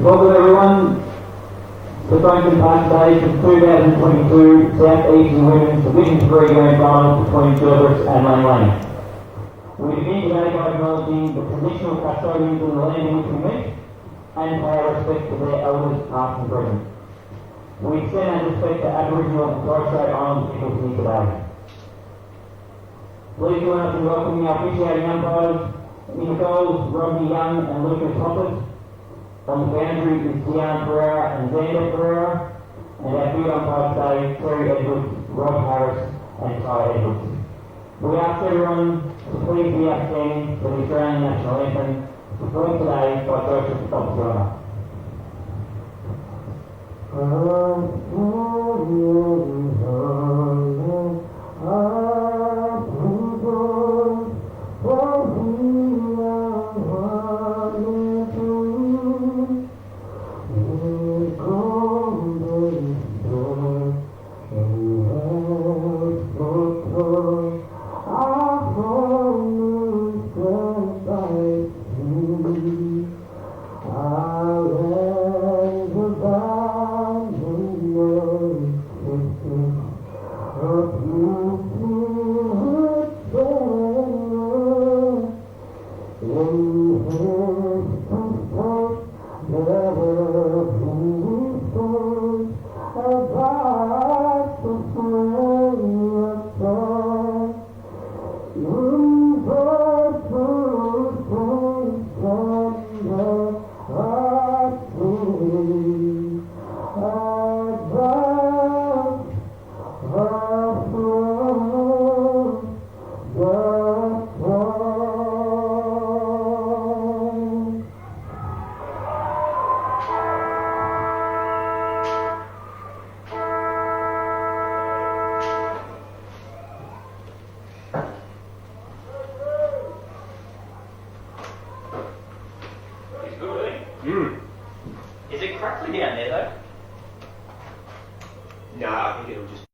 Welcome everyone to Franklin Park today for the 2022 South Eastern Women's Division 3 Grand Final between Gilberts and Lane Lane. We begin today by acknowledging the traditional custodians of the land in which we meet and pay our respect to their elders past and present. We extend our respect to Aboriginal and Torres Strait Islander peoples here today. Please join us in welcoming our officiating umpires, in the goals, Rodney Young and Lucas Hoppers. On the boundary is Dion Pereira and Xander Pereira, and our field umpires today, Terry Edwards, Rob Harris and Ty Edwards. We ask everyone to please be outstanding for the Australian National Anthem, performed today by Joseph Observer. Is it crackly down there though? No, I think it'll just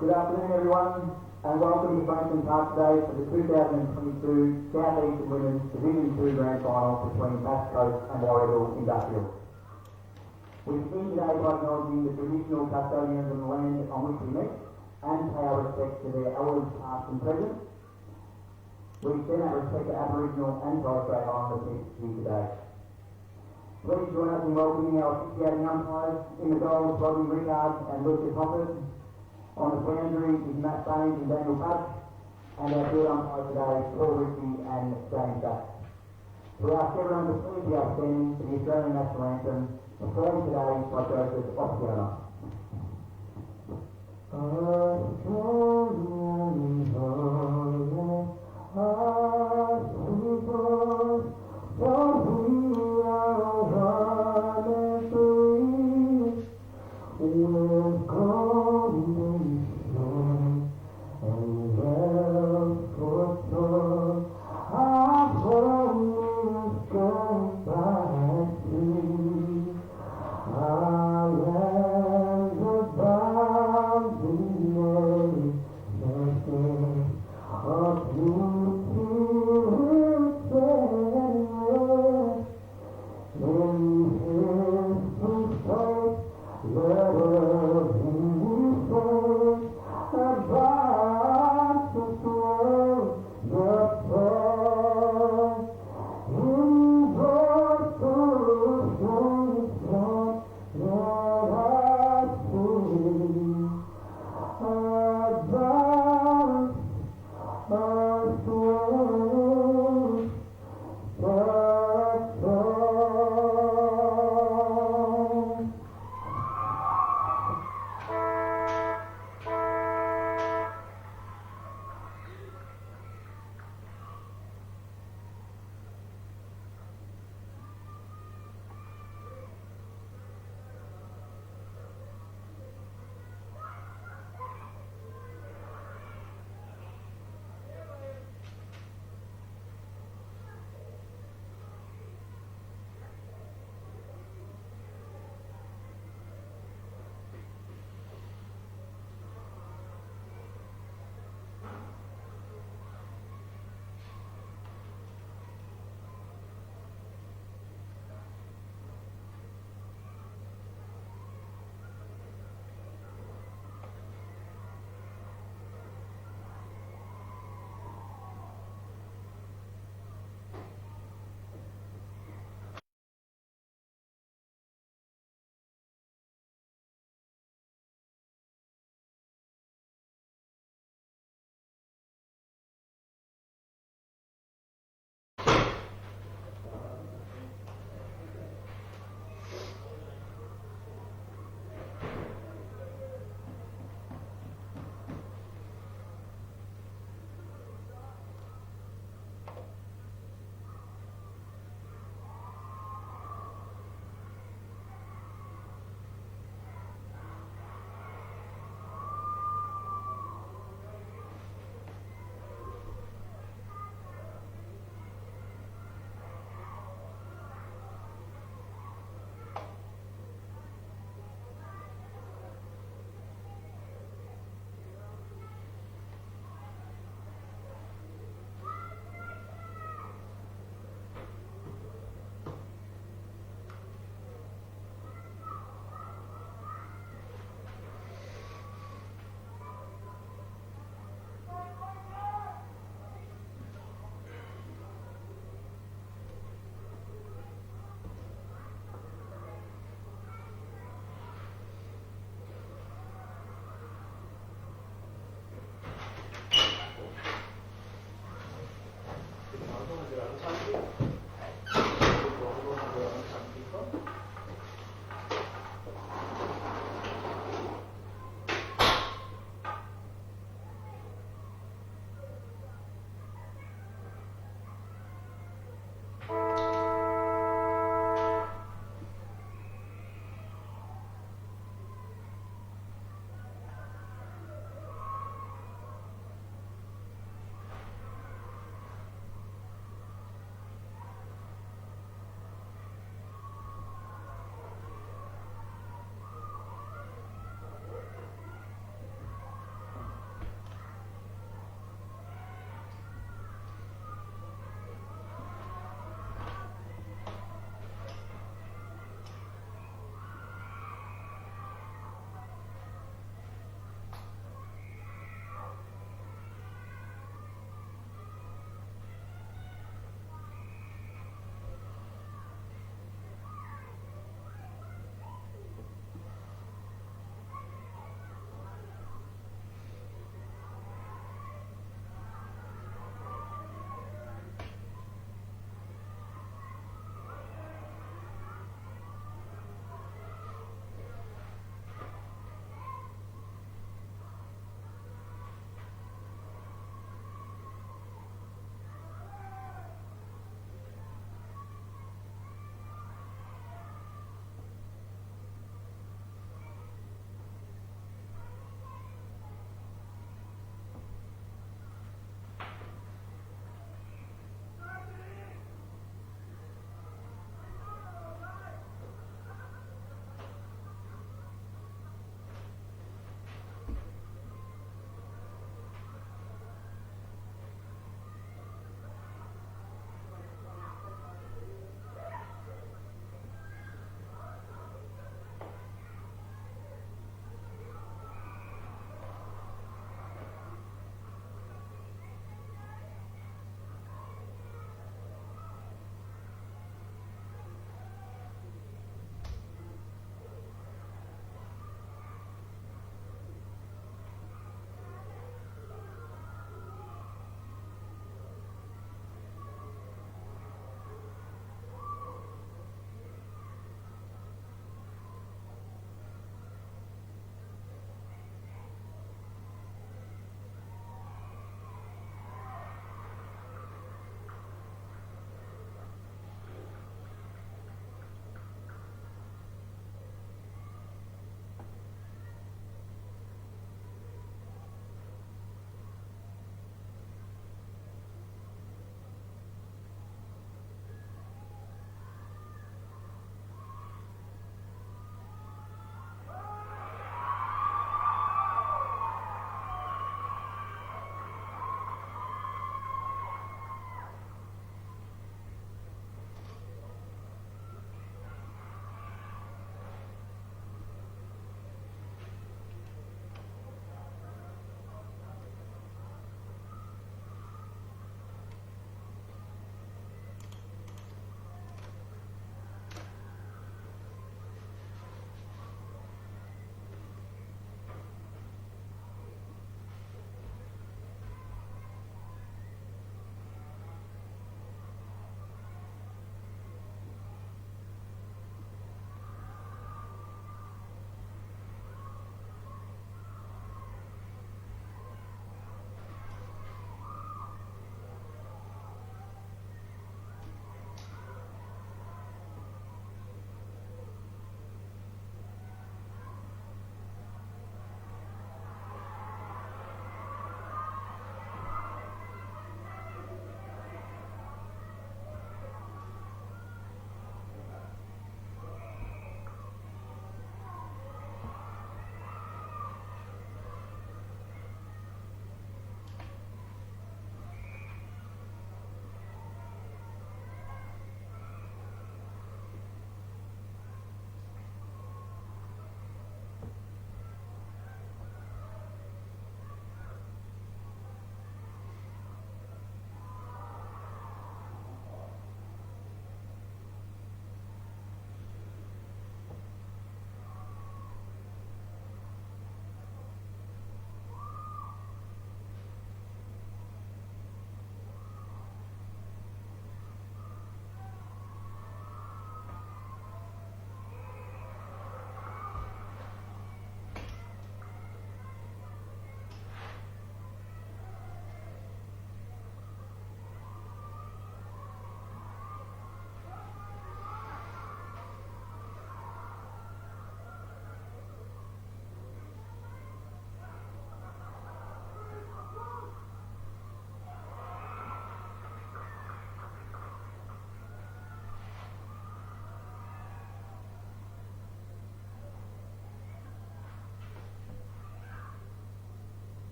Good afternoon everyone and welcome to Franklin Park today for the 2022 South Eastern Women's Division 2 Grand Final between Bass Coast and Warragul Industrial. We begin today by acknowledging the traditional custodians of the land on which we meet and pay our respects to their elders past and present. We extend our respect to Aboriginal and Torres Strait Islander people here today. Please join us in welcoming our officiating umpires. In the goals, Rodney Rickard and Lucas Hoppers. On the boundary is Matt Baines and Daniel Budge, and our field umpires today, Paul Ritchie and James Duck. We ask everyone to please be outstanding for the Australian National Anthem, performed today by Joseph Ospiana.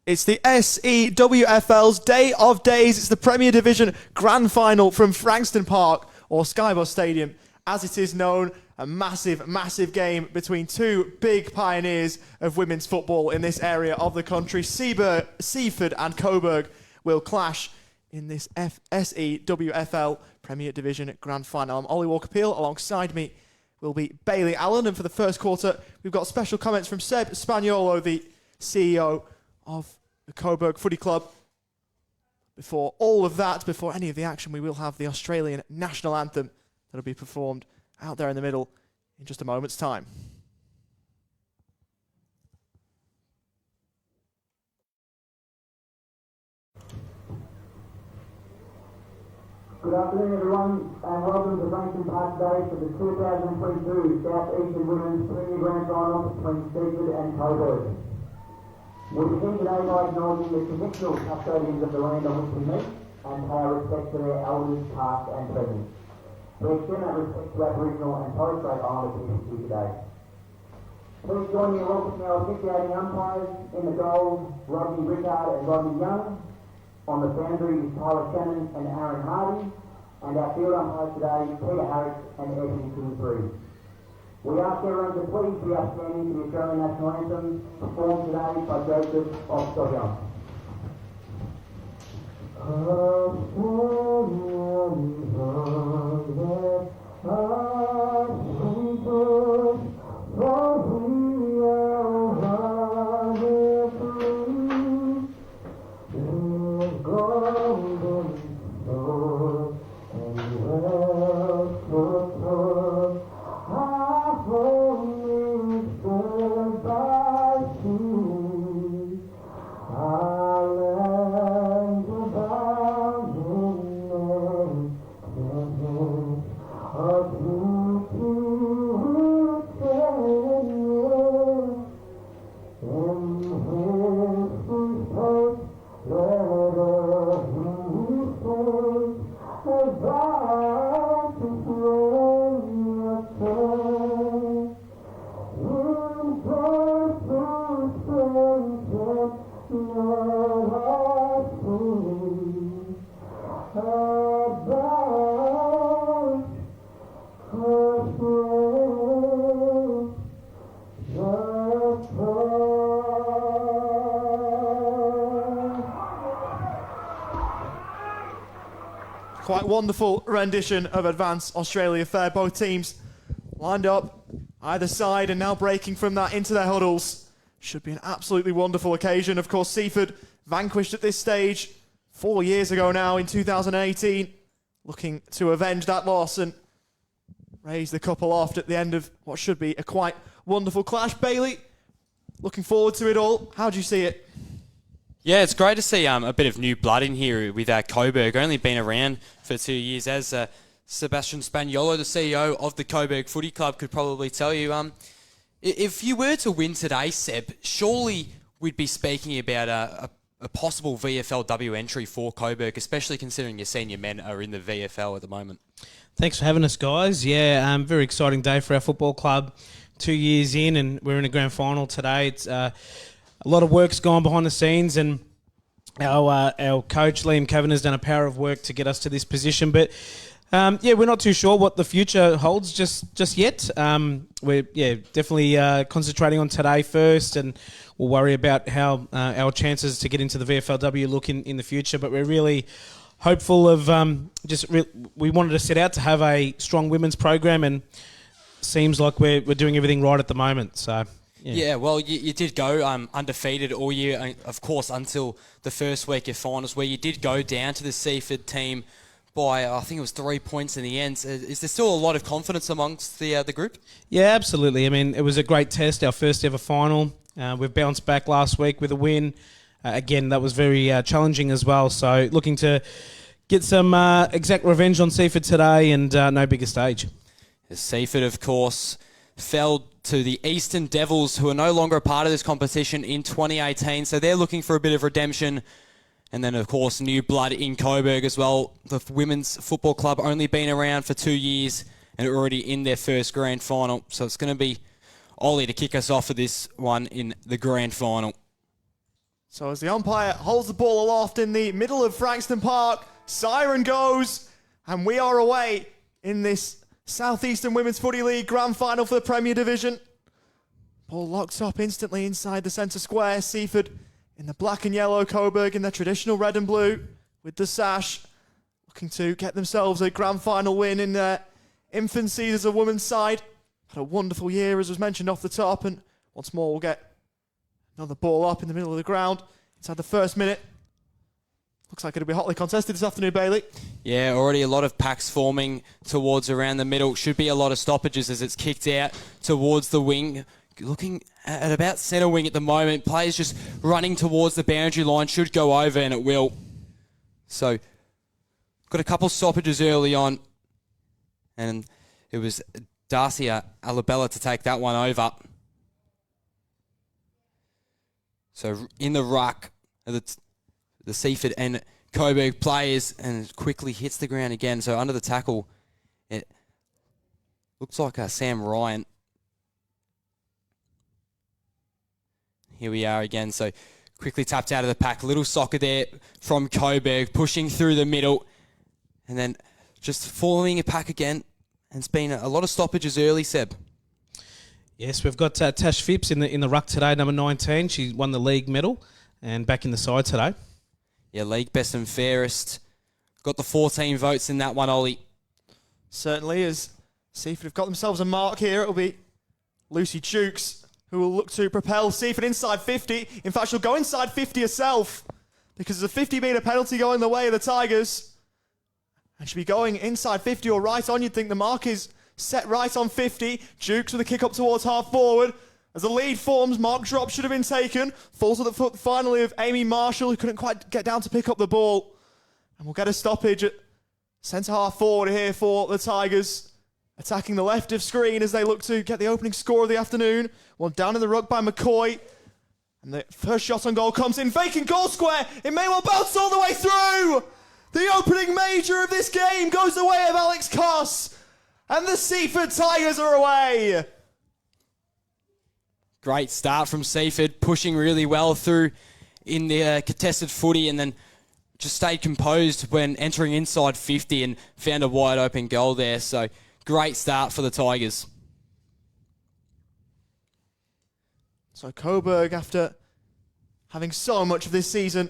It's the SEWFL's Day of Days. It's the Premier Division Grand Final from Frankston Park, or Skybus Stadium, as it is known. A massive, massive game between two big pioneers of women's football in this area of the country. Seaford and Coburg will clash in this SEWFL Premier Division Grand Final. I'm Ollie Walker-Peel. Alongside me will be Bailey Allen. And for the first quarter, we've got special comments from Seb Spaniolo, the CEO of the Coburg Footy Club. Before all of that, before any of the action, we will have the Australian national anthem that'll be performed out there in the middle in just a moment's time. Good afternoon, everyone, and welcome to Frankston Park today for the 2022 South Eastern Women's Premier Grand Final between Seaford and Coburg. We begin today by acknowledging the traditional custodians of the land on which we meet and pay our respect to their elders past and present. We extend that respect to Aboriginal and Torres Strait Islander people here today. Please join me in welcoming our officiating umpires. In the goals, Rodney Rickard and Rodney Young. On the boundary is Tyler Shannon and Aaron Hardy. And our field umpires today, Peter Harris and Evan Kingsbury. We ask everyone to please be upstanding to the Australian National Anthem, performed today by Joseph Ostoyan. Quite wonderful rendition of Advance Australia Fair. Both teams lined up either side and now breaking from that into their huddles. Should be an absolutely wonderful occasion. Of course, Seaford vanquished at this stage 4 years ago now in 2018, looking to avenge that loss and raise the cup aloft at the end of what should be a quite wonderful clash. Bailey, looking forward to it all. How do you see it? Yeah, it's great to see a bit of new blood in here with Coburg. Only been around for 2 years. As Sebastian Spaniolo, the CEO of the Coburg Footy Club, could probably tell you, if you were to win today, Seb, surely we'd be speaking about a possible VFLW entry for Coburg, especially considering your senior men are in the VFL at the moment. Thanks for having us, guys. Yeah, very exciting day for our football club. 2 years in, and we're in a grand final today. It's a lot of work's gone behind the scenes, and our coach, Liam Cavan, has done a power of work to get us to this position. But, we're not too sure what the future holds just yet. We're definitely concentrating on today first, and we'll worry about how our chances to get into the VFLW look in the future. But we're really hopeful of we wanted to set out to have a strong women's program, and seems like we're doing everything right at the moment. So... Yeah, well, you did go undefeated all year, of course, until the first week of finals, where you did go down to the Seaford team by, I think it was 3 points in the end. Is there still a lot of confidence amongst the group? Yeah, absolutely. I mean, it was a great test, our first ever final. We've bounced back last week with a win. Again, that was very challenging as well. So looking to get some exact revenge on Seaford today, and no bigger stage. Seaford, of course, fell to the Eastern Devils, who are no longer a part of this competition in 2018. So they're looking for a bit of redemption. And then, of course, new blood in Coburg as well. The women's football club only been around for 2 years and already in their first grand final. So it's going to be Ollie to kick us off for this one in the grand final. So as the umpire holds the ball aloft in the middle of Frankston Park, siren goes, and we are away in this Southeastern Women's Footy League Grand Final for the Premier Division. Ball locks up instantly inside the centre square. Seaford in the black and yellow, Coburg in their traditional red and blue with the sash, looking to get themselves a Grand Final win in their infancy as a women's side. Had a wonderful year, as was mentioned off the top, and once more we'll get another ball up in the middle of the ground inside the first minute. Looks like it'll be hotly contested this afternoon, Bailey. Yeah, already a lot of packs forming towards around the middle. Should be a lot of stoppages as it's kicked out towards the wing. Looking at about centre wing at the moment. Players just running towards the boundary line. Should go over, and it will. So, got a couple stoppages early on. And it was Darcy Alabella to take that one over. So, in the ruck, the Seaford and Coburg players, and quickly hits the ground again. So under the tackle, it looks like Sam Ryan. Here we are again. So quickly tapped out of the pack. Little soccer there from Coburg, pushing through the middle, and then just following a pack again. And it's been a lot of stoppages early, Seb. Yes, we've got Tash Phipps in the ruck today, number 19. She won the league medal and back in the side today. Yeah, league best and fairest. Got the 14 votes in that one, Ollie. Certainly, as Seaford have got themselves a mark here, it'll be Lucy Jukes who will look to propel Seaford inside 50. In fact, she'll go inside 50 herself because there's a 50-metre penalty going the way of the Tigers. And she'll be going inside 50 or right on. You'd think the mark is set right on 50. Jukes with a kick up towards half forward. As the lead forms, mark drop should have been taken. Falls at the foot finally of Amy Marshall, who couldn't quite get down to pick up the ball. And we'll get a stoppage at centre half forward here for the Tigers. Attacking the left of screen as they look to get the opening score of the afternoon. One down in the ruck by McCoy. And the first shot on goal comes in. Vacant goal square. It may well bounce all the way through. The opening major of this game goes the way of Alex Koss. And the Seaford Tigers are away. Great start from Seaford, pushing really well through in the contested footy, and then just stayed composed when entering inside 50 and found a wide open goal there. So great start for the Tigers. So Coburg, after having so much of this season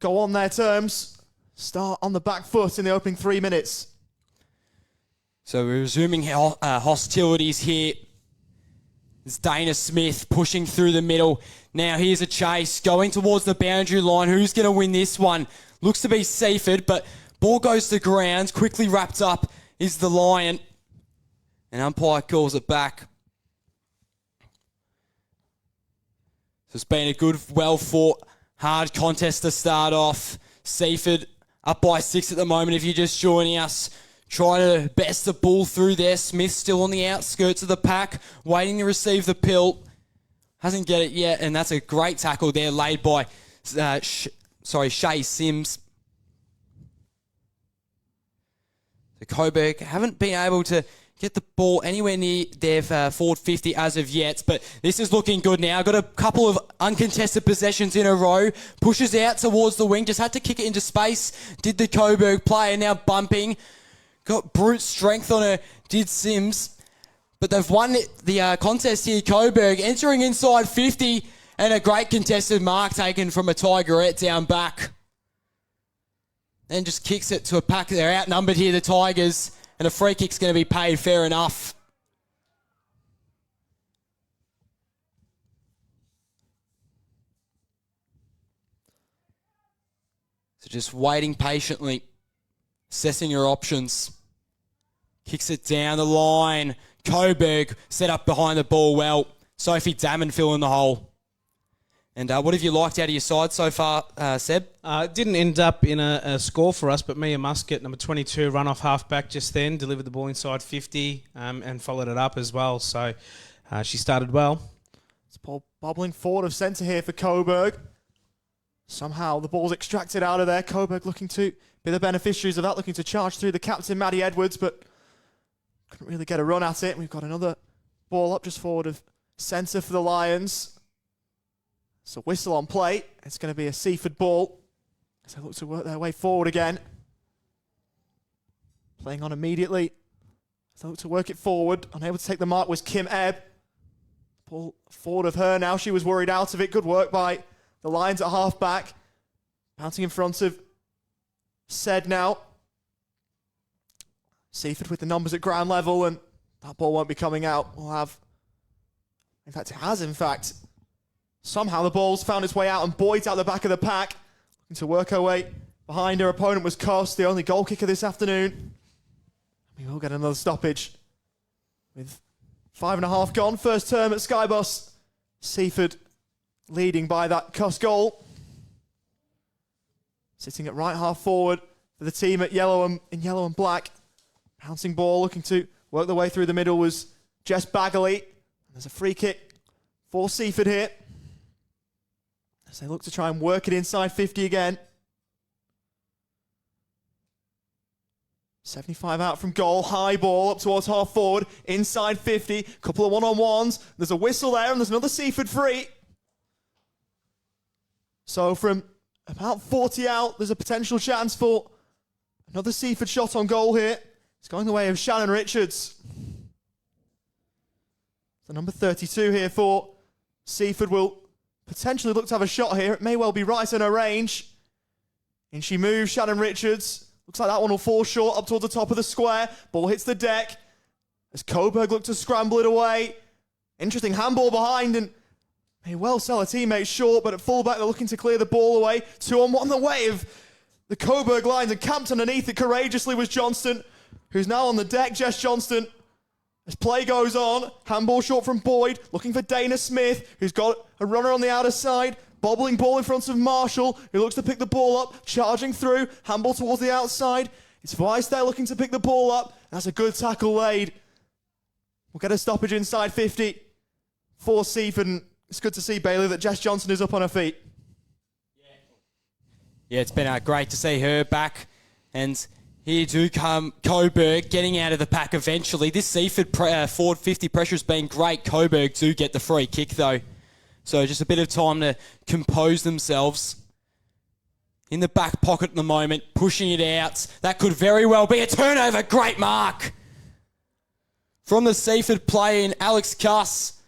go on their terms, start on the back foot in the opening 3 minutes. So we're resuming hostilities here. It's Dana Smith pushing through the middle. Now here's a chase going towards the boundary line. Who's going to win this one? Looks to be Seaford, but ball goes to ground. Quickly wrapped up is the Lion. And umpire calls it back. So it's been a good, well-fought, hard contest to start off. Seaford up by 6 at the moment if you're just joining us. Trying to best the ball through there. Smith still on the outskirts of the pack, waiting to receive the pill. Hasn't get it yet, and that's a great tackle there laid by Shay Sims. The Coburg haven't been able to get the ball anywhere near their forward 50 as of yet, but this is looking good now. Got a couple of uncontested possessions in a row. Pushes out towards the wing, just had to kick it into space. Did the Coburg player, now bumping. Got brute strength on her, did Sims. But they've won the contest here, Coburg, entering inside 50, and a great contested mark taken from a Tigerette down back. Then just kicks it to a pack. They're outnumbered here, the Tigers, and a free kick's going to be paid fair enough. So just waiting patiently. Assessing your options. Kicks it down the line. Coburg set up behind the ball well. Sophie Damon fill in the hole. And what have you liked out of your side so far, Seb? Didn't end up in a score for us, but Mia Muscat, number 22, run off half-back just then, delivered the ball inside 50 and followed it up as well. So she started well. It's Paul bobbling forward of centre here for Coburg. Somehow the ball's extracted out of there. Coburg looking to be the beneficiaries of that, looking to charge through the captain, Maddie Edwards, but couldn't really get a run at it. We've got another ball up just forward of centre for the Lions. So whistle on play. It's going to be a Seaford ball. As they look to work their way forward again. Playing on immediately. As they look to work it forward. Unable to take the mark was Kim Ebb. Ball forward of her now. She was worried out of it. Good work by the Lions at half back. Bouncing in front of Said now. Seaford with the numbers at ground level, and that ball won't be coming out. We'll have... In fact, it has, in fact. Somehow the ball's found its way out, and Boyd's out the back of the pack. Looking to work her way behind her opponent was Koss, the only goal kicker this afternoon. We will get another stoppage. With 5.5 gone, first term at Skybus. Seaford leading by that Koss goal. Sitting at right half forward for the team at in yellow and black. Bouncing ball, looking to work the way through the middle was Jess Bagley. There's a free kick for Seaford here. As they look to try and work it inside 50 again. 75 out from goal, high ball up towards half forward, inside 50, couple of one-on-ones. There's a whistle there and there's another Seaford free. So from about 40 out, there's a potential chance for another Seaford shot on goal here. It's going the way of Shannon Richards. So number 32 here for Seaford will potentially look to have a shot here. It may well be right in her range. In she moves, Shannon Richards. Looks like that one will fall short up towards the top of the square. Ball hits the deck. As Coburg look to scramble it away. Interesting handball behind and may well sell a teammate short, but at fullback they're looking to clear the ball away. 2-on-1 the way of the Coburg lines, and camped underneath it courageously was Johnston, who's now on the deck. Jess Johnston. As play goes on, handball short from Boyd, looking for Dana Smith, who's got a runner on the outer side, bobbling ball in front of Marshall, who looks to pick the ball up, charging through, handball towards the outside. It's Weiss there looking to pick the ball up. That's a good tackle laid. We'll get a stoppage inside 50 for Seaford, and it's good to see, Bailey, that Jess Johnson is up on her feet. Yeah, it's been great to see her back, and here do come Coburg getting out of the pack eventually. This Seaford forward 50 pressure has been great. Coburg do get the free kick though. So just a bit of time to compose themselves. In the back pocket at the moment, pushing it out. That could very well be a turnover. Great mark from the Seaford player in Alex Cuss.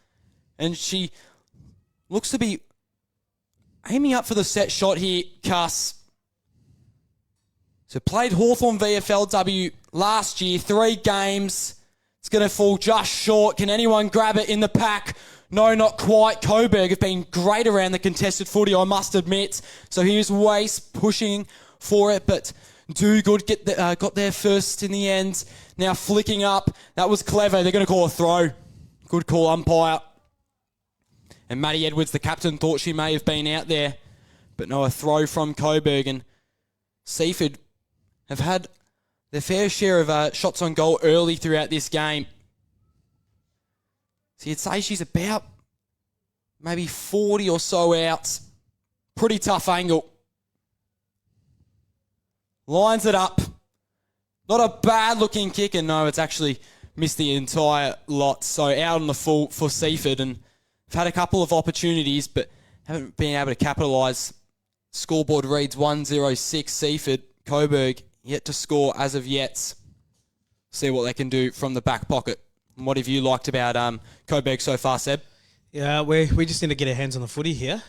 And she looks to be aiming up for the set shot here, Cuss. So played Hawthorn VFLW last year, 3 games. It's going to fall just short. Can anyone grab it in the pack? No, not quite. Coburg have been great around the contested footy, I must admit. So here's Weiss pushing for it, but Do Good got there first in the end. Now flicking up. That was clever. They're going to call a throw. Good call, umpire. And Maddie Edwards, the captain, thought she may have been out there. But no, a throw from Coburg. And Seaford have had their fair share of shots on goal early throughout this game. So you'd say she's about maybe 40 or so out. Pretty tough angle. Lines it up. Not a bad looking kick, and no, it's actually missed the entire lot. So out on the full for Seaford, and have had a couple of opportunities, but haven't been able to capitalise. Scoreboard reads 1-0-6 Seaford. Coburg yet to score as of yet. See what they can do from the back pocket. And what have you liked about Coburg so far, Seb? Yeah, we just need to get our hands on the footy here.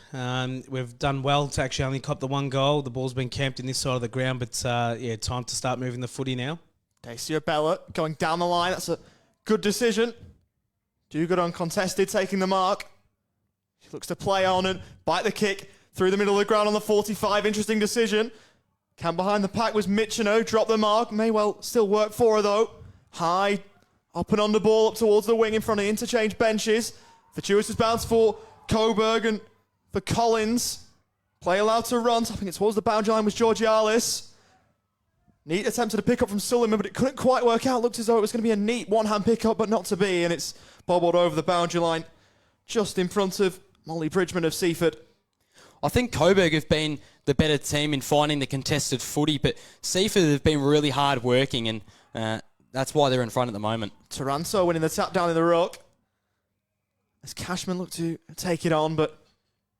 We've done well to actually only cop the 1 goal. The ball's been camped in this side of the ground, but yeah, time to start moving the footy now. Dacia Bella going down the line. That's a good decision. Do Good uncontested, taking the mark. She looks to play on and bite the kick through the middle of the ground on the 45. Interesting decision. Cam behind the pack was Michino. Dropped the mark. May well still work for her, though. High, up and under ball, up towards the wing in front of the interchange benches. Fortuitous bounce for Coburg and for Collins. Play allowed to run. Tapping it towards the boundary line was Georgialis. Neat attempted to pick up from Suleiman, but it couldn't quite work out. Looked as though it was going to be a neat one-hand pickup, but not to be. And it's bobbled over the boundary line just in front of Molly Bridgman of Seaford. I think Coburg have been the better team in finding the contested footy, but Seaford have been really hard working, and that's why they're in front at the moment. Taranto winning the tap down in the ruck. As Cashman looked to take it on, but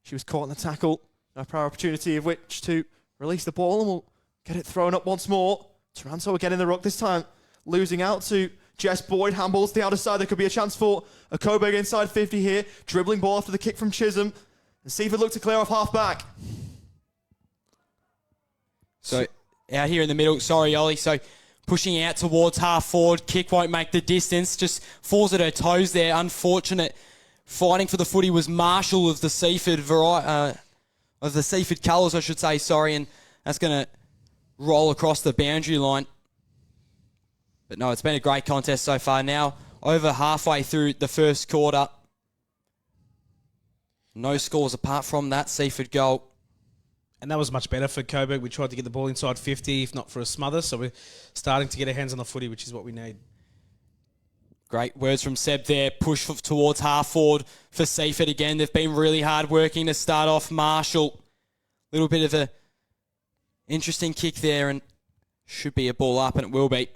She was caught in the tackle. No prior opportunity of which to release the ball, and we'll get it thrown up once more. Taranto again in the ruck, this time losing out to Jess Boyd. Handballs to the outer side. There could be a chance for a Coburg inside 50 here. Dribbling ball after the kick from Chisholm. And Seaford look to clear off half back. So out here in the middle, sorry, Ollie. So pushing out towards half forward. Kick won't make the distance. Just falls at her toes there. Unfortunate. Fighting for the footy was Marshall of the Seaford of the Seaford colours, I should say, sorry, and that's going to roll across the boundary line. But no, it's been a great contest so far. Now over halfway through the first quarter. No scores apart from that Seaford goal. And that was much better for Coburg. We tried to get the ball inside 50, if not for a smother, so we're starting to get our hands on the footy, which is what we need. Great words from Seb there. Push towards half forward for Seaford again. They've been really hard working to start off. Marshall, little bit of a interesting kick there, and should be a ball up, and it will be.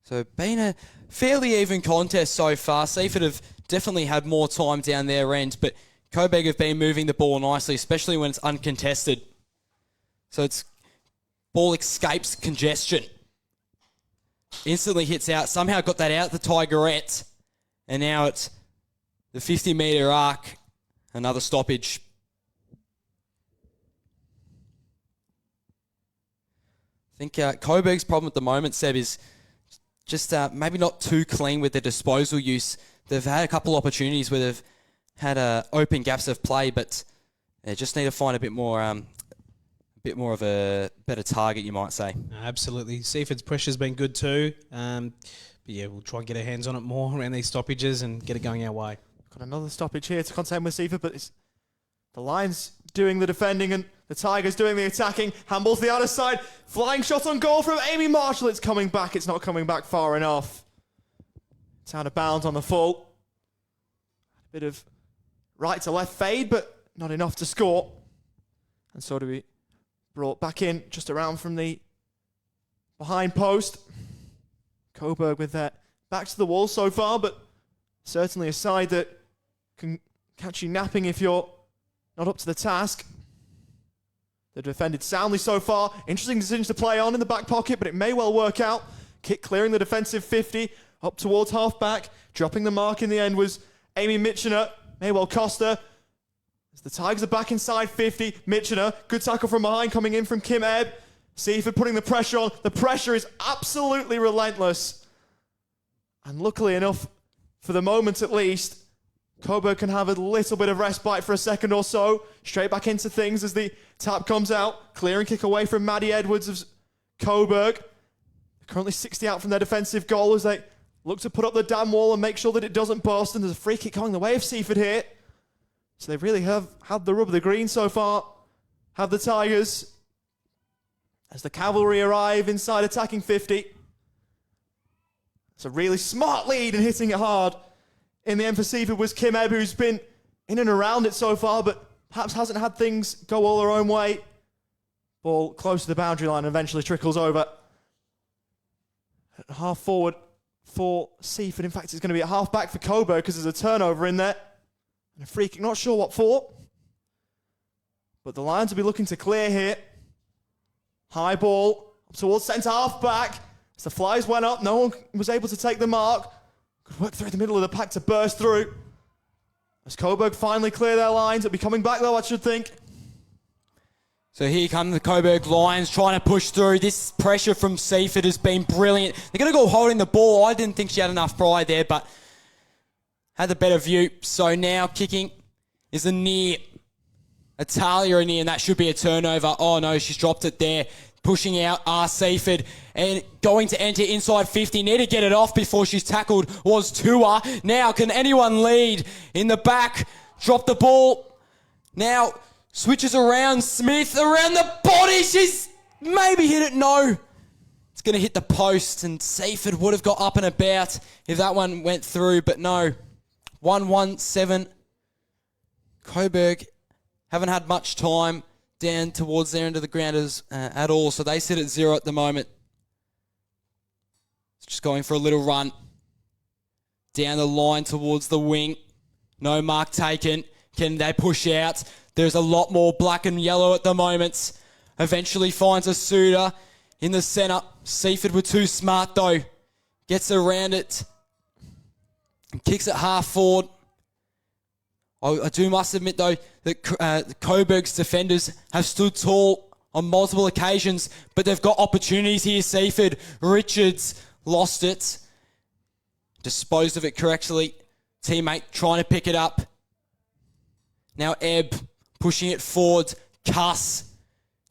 So been a fairly even contest so far. Seaford have definitely had more time down their end, but Coburg have been moving the ball nicely, especially when it's uncontested. So it's ball escapes congestion. Instantly hits out. Somehow got that out the Tigerette. And now it's the 50-metre arc. Another stoppage. I think Coburg's problem at the moment, Seb, is just maybe not too clean with their disposal use. They've had a couple opportunities where they've had open gaps of play, but they just need to find a bit more of a better target, you might say. Absolutely. Seaford's pressure's been good too. But yeah, we'll try and get our hands on it more around these stoppages and get it going our way. Got another stoppage here to contend with Seaford, but it's the Lions doing the defending and the Tigers doing the attacking. Handballs to the outer side. Flying shot on goal from Amy Marshall. It's coming back. It's not coming back far enough. It's out of bounds on the full. A bit of right to left fade, but not enough to score. And so do we brought back in just around from the behind post. Coburg with that back to the wall so far, but certainly a side that can catch you napping if you're not up to the task. They've defended soundly so far. Interesting decision to play on in the back pocket, but it may well work out. Kick clearing the defensive 50, up towards half back. Dropping the mark in the end was Amy Mitchener. May well cost her. As the Tigers are back inside 50. Mitchener, good tackle from behind coming in from Kim Ebb. Seaford putting the pressure on. The pressure is absolutely relentless. And luckily enough, for the moment at least, Coburg can have a little bit of respite for a second or so. Straight back into things as the tap comes out. Clearing kick away from Maddie Edwards of Coburg. Currently 60 out from their defensive goal as they look to put up the dam wall and make sure that it doesn't burst. And there's a free kick going the way of Seaford here. So they really have had the rub of the green so far. Have the Tigers. As the cavalry arrive inside attacking 50. It's a really smart lead and hitting it hard. In the end for Seaford was Kim Ebb, who's been in and around it so far, but perhaps hasn't had things go all her own way. Ball close to the boundary line and eventually trickles over. Half forward for Seaford. In fact, it's going to be a half back for Coburg because there's a turnover in there. And a free kick, not sure what for. But the Lions will be looking to clear here. High ball up towards centre half back. As the flies went up, no one was able to take the mark. Good work through the middle of the pack to burst through. As Coburg finally clear their lines, it'll be coming back though, I should think. So here come the Coburg Lions trying to push through. This pressure from Seaford has been brilliant. They're going to go holding the ball. I didn't think she had enough pride there, but had the better view. So now kicking is a near. Italia a near, and that should be a turnover. Oh no, she's dropped it there. Pushing out Seaford and going to enter inside 50. Need to get it off before she's tackled was Tua. Now can anyone lead in the back? Drop the ball. Now switches around. Smith around the body. She's maybe hit it. No. It's going to hit the post, and Seaford would have got up and about if that one went through, but no. 1-1-7. Coburg haven't had much time down towards their end of the ground at all, so they sit at 0 at the moment. It's just going for a little run. Down the line towards the wing. No mark taken. Can they push out? There's a lot more black and yellow at the moment. Eventually finds a suitor in the centre. Seaford were too smart though. Gets around it. Kicks it half forward. I do must admit though that Coburg's defenders have stood tall on multiple occasions, but they've got opportunities here. Seaford, Richards lost it. Disposed of it correctly. Teammate trying to pick it up. Now Ebb pushing it forward. Cuss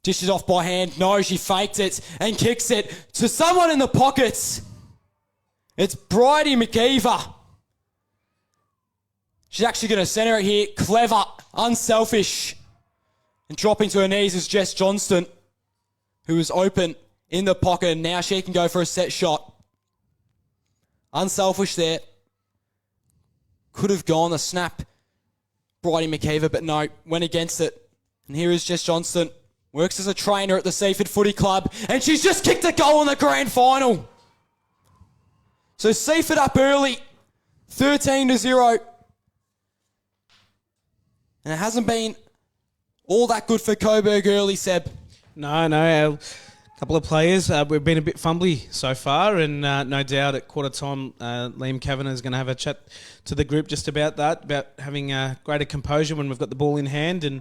dishes off by hand. No, she faked it and kicks it to someone in the pockets. It's Bridie McKeever. She's actually going to centre it here. Clever, unselfish. And dropping to her knees is Jess Johnston, who is open in the pocket, and now she can go for a set shot. Unselfish there. Could have gone the snap, Bridie McKeever, but no, went against it. And here is Jess Johnston. Works as a trainer at the Seaford Footy Club, and she's just kicked a goal in the grand final. So Seaford up early, 13-0. And it hasn't been all that good for Coburg early, Seb. No. A couple of players. We've been a bit fumbly so far, and no doubt at quarter time, Liam Kavanagh is going to have a chat to the group just about that, about having greater composure when we've got the ball in hand and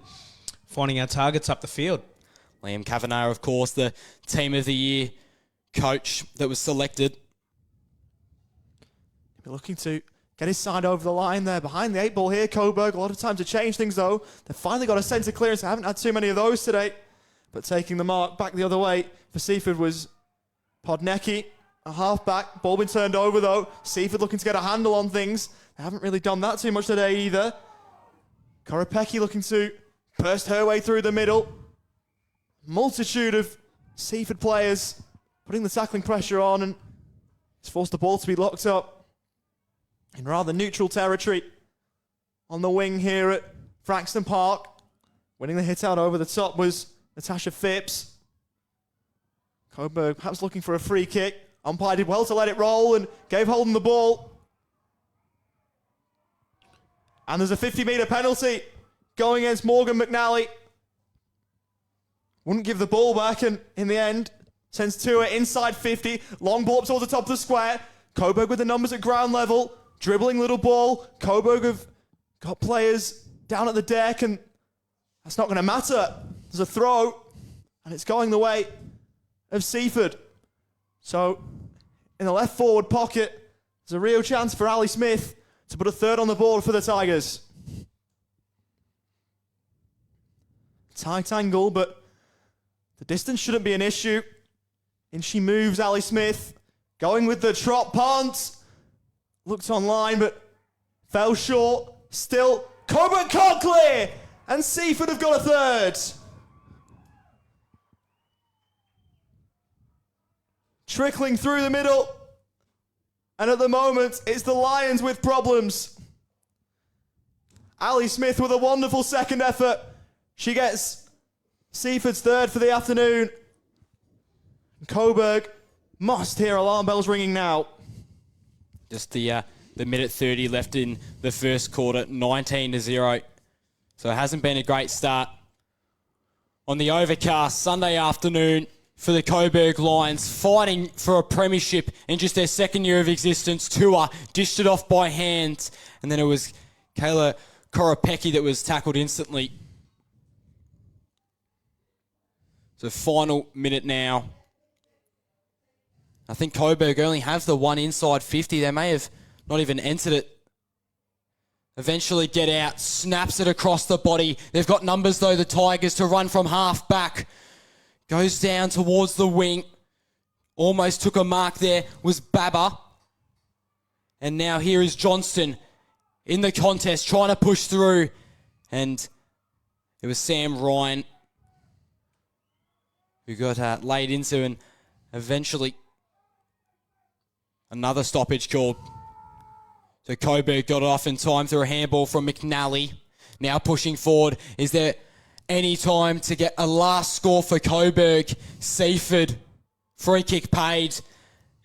finding our targets up the field. Liam Kavanagh, of course, the Team of the Year coach that was selected. We're looking to get his side over the line there. Behind the 8 ball here, Coburg. A lot of time to change things, though. They've finally got a centre clearance. I haven't had too many of those today. But taking the mark back the other way for Seaford was Podnecki, a half-back. Ball been turned over, though. Seaford looking to get a handle on things. They haven't really done that too much today, either. Koropecki looking to burst her way through the middle. Multitude of Seaford players putting the tackling pressure on, and it's forced the ball to be locked up in rather neutral territory on the wing here at Frankston Park. Winning the hit out over the top was Natasha Phipps. Coburg perhaps looking for a free kick. Umpire did well to let it roll and gave Holden the ball. And there's a 50-metre penalty going against Morgan McNally. Wouldn't give the ball back, and in the end, sends Tua inside 50. Long ball up towards the top of the square. Coburg with the numbers at ground level. Dribbling little ball. Coburg have got players down at the deck, and that's not going to matter. There's a throw, and it's going the way of Seaford. So, in the left forward pocket, there's a real chance for Ali Smith to put a third on the board for the Tigers. Tight angle, but the distance shouldn't be an issue. In she moves, Ali Smith, going with the trot punt. Looked online, but fell short. Still, Coburg can't clear, and Seaford have got a third. Trickling through the middle. And at the moment, it's the Lions with problems. Ali Smith with a wonderful second effort. She gets Seaford's third for the afternoon. Coburg must hear alarm bells ringing now. Just the minute 30 left in the first quarter, 19-0. So it hasn't been a great start. On the overcast Sunday afternoon for the Coburg Lions, fighting for a premiership in just their second year of existence. Tua dished it off by hand, and then it was Kayla Koropecki that was tackled instantly. So final minute now. I think Coburg only have the one inside 50. They may have not even entered it. Eventually get out, snaps it across the body. They've got numbers though, the Tigers, to run from half back. Goes down towards the wing. Almost took a mark there, was Baba. And now here is Johnston in the contest, trying to push through. And it was Sam Ryan who got laid into, and eventually another stoppage called. So Coburg got it off in time through a handball from McNally. Now pushing forward. Is there any time to get a last score for Coburg? Seaford, free kick paid.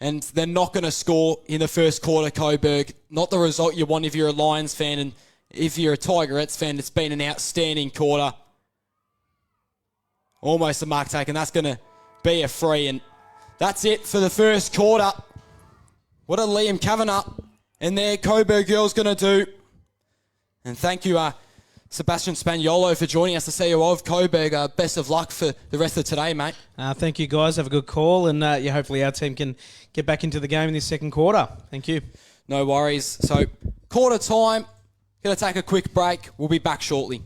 and they're not going to score in the first quarter, Coburg. Not the result you want if you're a Lions fan, and if you're a Tigerettes fan, it's been an outstanding quarter. Almost a mark taken. That's going to be a free, and that's it for the first quarter. What are Liam Kavanagh and their Coburg girls going to do? And thank you, Sebastian Spaniolo, for joining us, the CEO of Coburg. Best of luck for the rest of today, mate. Thank you, guys. Have a good call, and hopefully our team can get back into the game in this second quarter. Thank you. No worries. So, quarter time. Going to take a quick break. We'll be back shortly.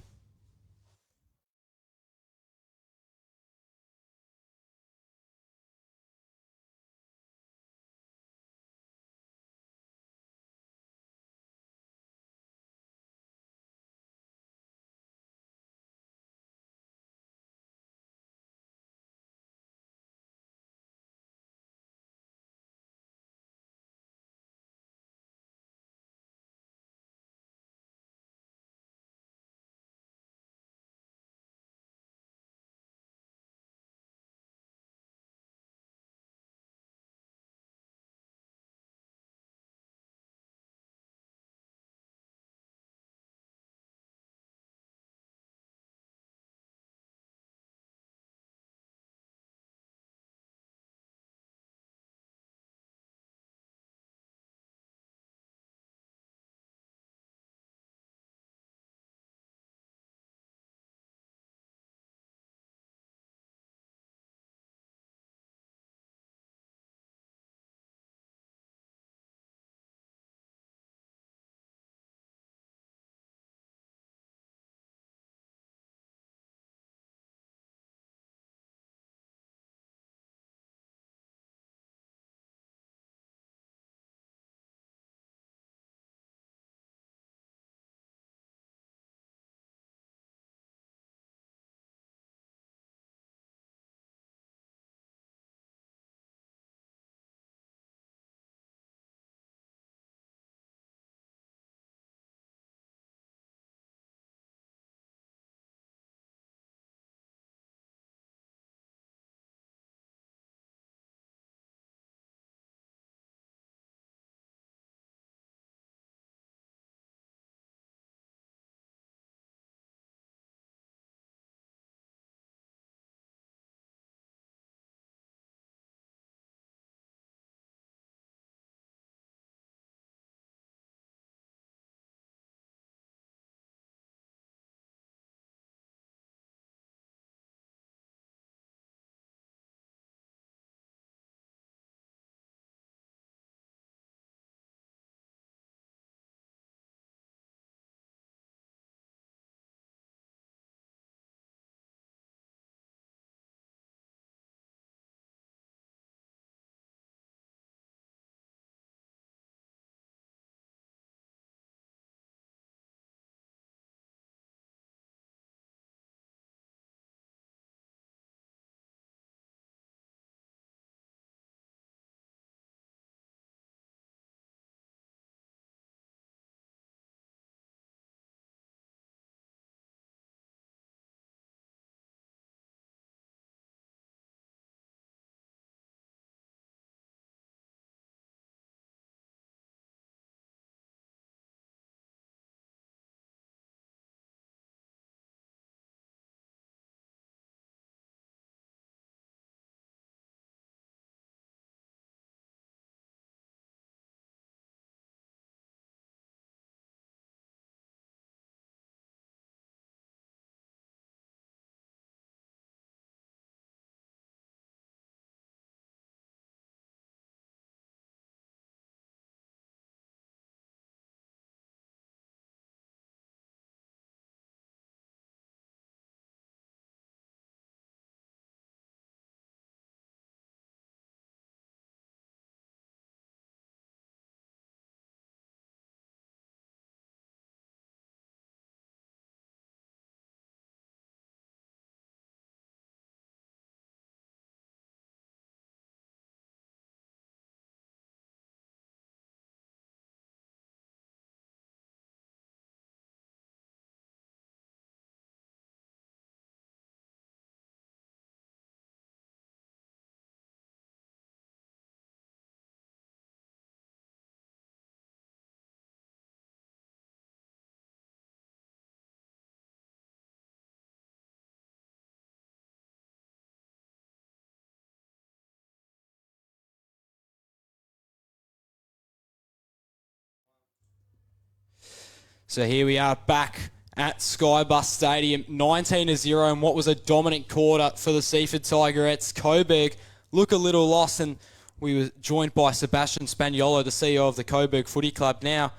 So here we are back at Skybus Stadium, 19-0 in what was a dominant quarter for the Seaford Tigerettes. Coburg look a little lost, and we were joined by Sebastian Spaniolo, the CEO of the Coburg Footy Club. Now,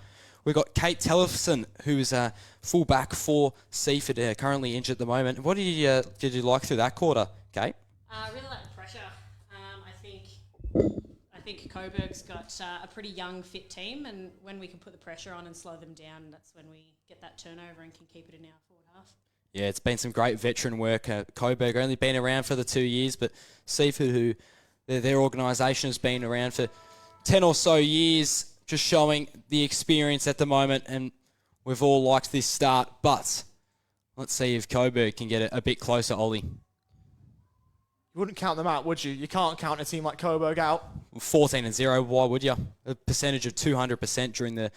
we've got Kate Tellefson, who's a full-back for Seaford, currently injured at the moment. What did you like through that quarter, Kate? I really like the pressure. I think Coburg's got a pretty young, fit team, and when we can put the pressure on and slow them down, that's when we get that turnover and can keep it in our forward half. Yeah, it's been some great veteran work. Coburg only been around for the 2 years, but Seaford, who their organisation has been around for 10 or so years, just showing the experience at the moment, and we've all liked this start. But let's see if Coburg can get it a bit closer, Ollie. You wouldn't count them out, would you? You can't count a team like Coburg out. 14-0, why would you? A percentage of 200% during the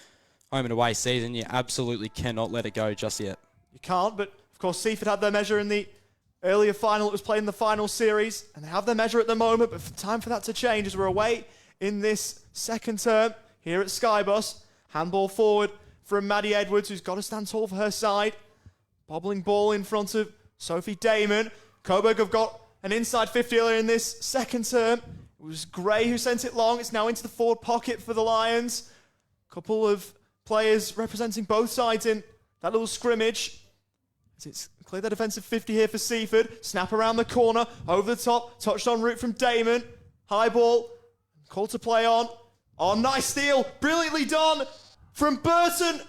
home and away season. You absolutely cannot let it go just yet. You can't, but of course Seaford had their measure in the earlier final. It was played in the final series, and they have their measure at the moment, but time for that to change as we're away in this second term here at Skybus. Handball forward from Maddie Edwards, who's got to stand tall for her side. Bobbling ball in front of Sophie Damon. Coburg have got an inside 50 earlier in this second term. It was Gray who sent it long. It's now into the forward pocket for the Lions. Couple of players representing both sides in that little scrimmage. It's clear the defensive 50 here for Seaford. Snap around the corner, over the top, touched on route from Damon. High ball, call to play on. Oh, nice steal, brilliantly done from Burton,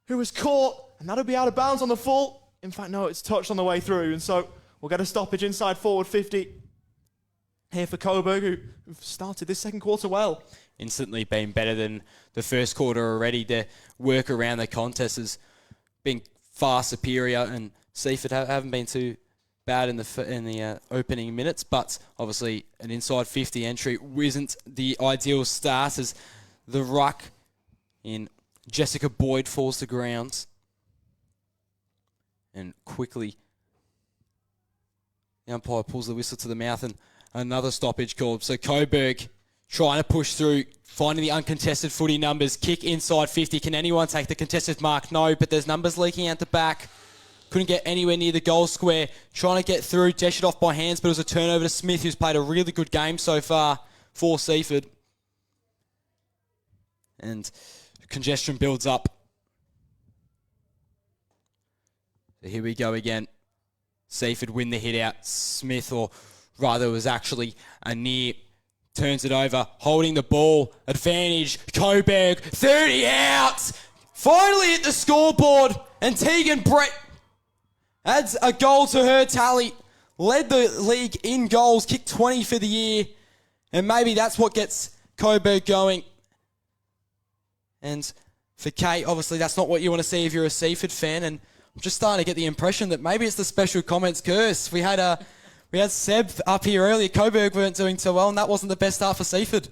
who was caught, and that'll be out of bounds on the full. In fact, no, it's touched on the way through, and so we'll get a stoppage inside forward 50 here for Coburg, who've started this second quarter well. Instantly been better than the first quarter already. Their work around the contest has been far superior, and Seaford haven't been too bad in the opening minutes, but obviously an inside 50 entry isn't the ideal start as the ruck in Jessica Boyd falls to ground. And quickly the umpire pulls the whistle to the mouth, and another stoppage called. So Coburg trying to push through, finding the uncontested footy numbers. Kick inside 50. Can anyone take the contested mark? No, but there's numbers leaking out the back. Couldn't get anywhere near the goal square. Trying to get through, dash it off by hands, but it was a turnover to Smith, who's played a really good game so far for Seaford. And congestion builds up. So here we go again. Seaford win the hit out. Smith, or rather it was actually a near, turns it over, holding the ball. Advantage, Coburg, 30 out! Finally hit the scoreboard, and Tegan Brett adds a goal to her tally. Led the league in goals, kicked 20 for the year, and maybe that's what gets Coburg going. And for Kate, obviously that's not what you want to see if you're a Seaford fan, and I'm just starting to get the impression that maybe it's the special comments curse. We had Seb up here earlier. Coburg weren't doing so well, and that wasn't the best start for Seaford.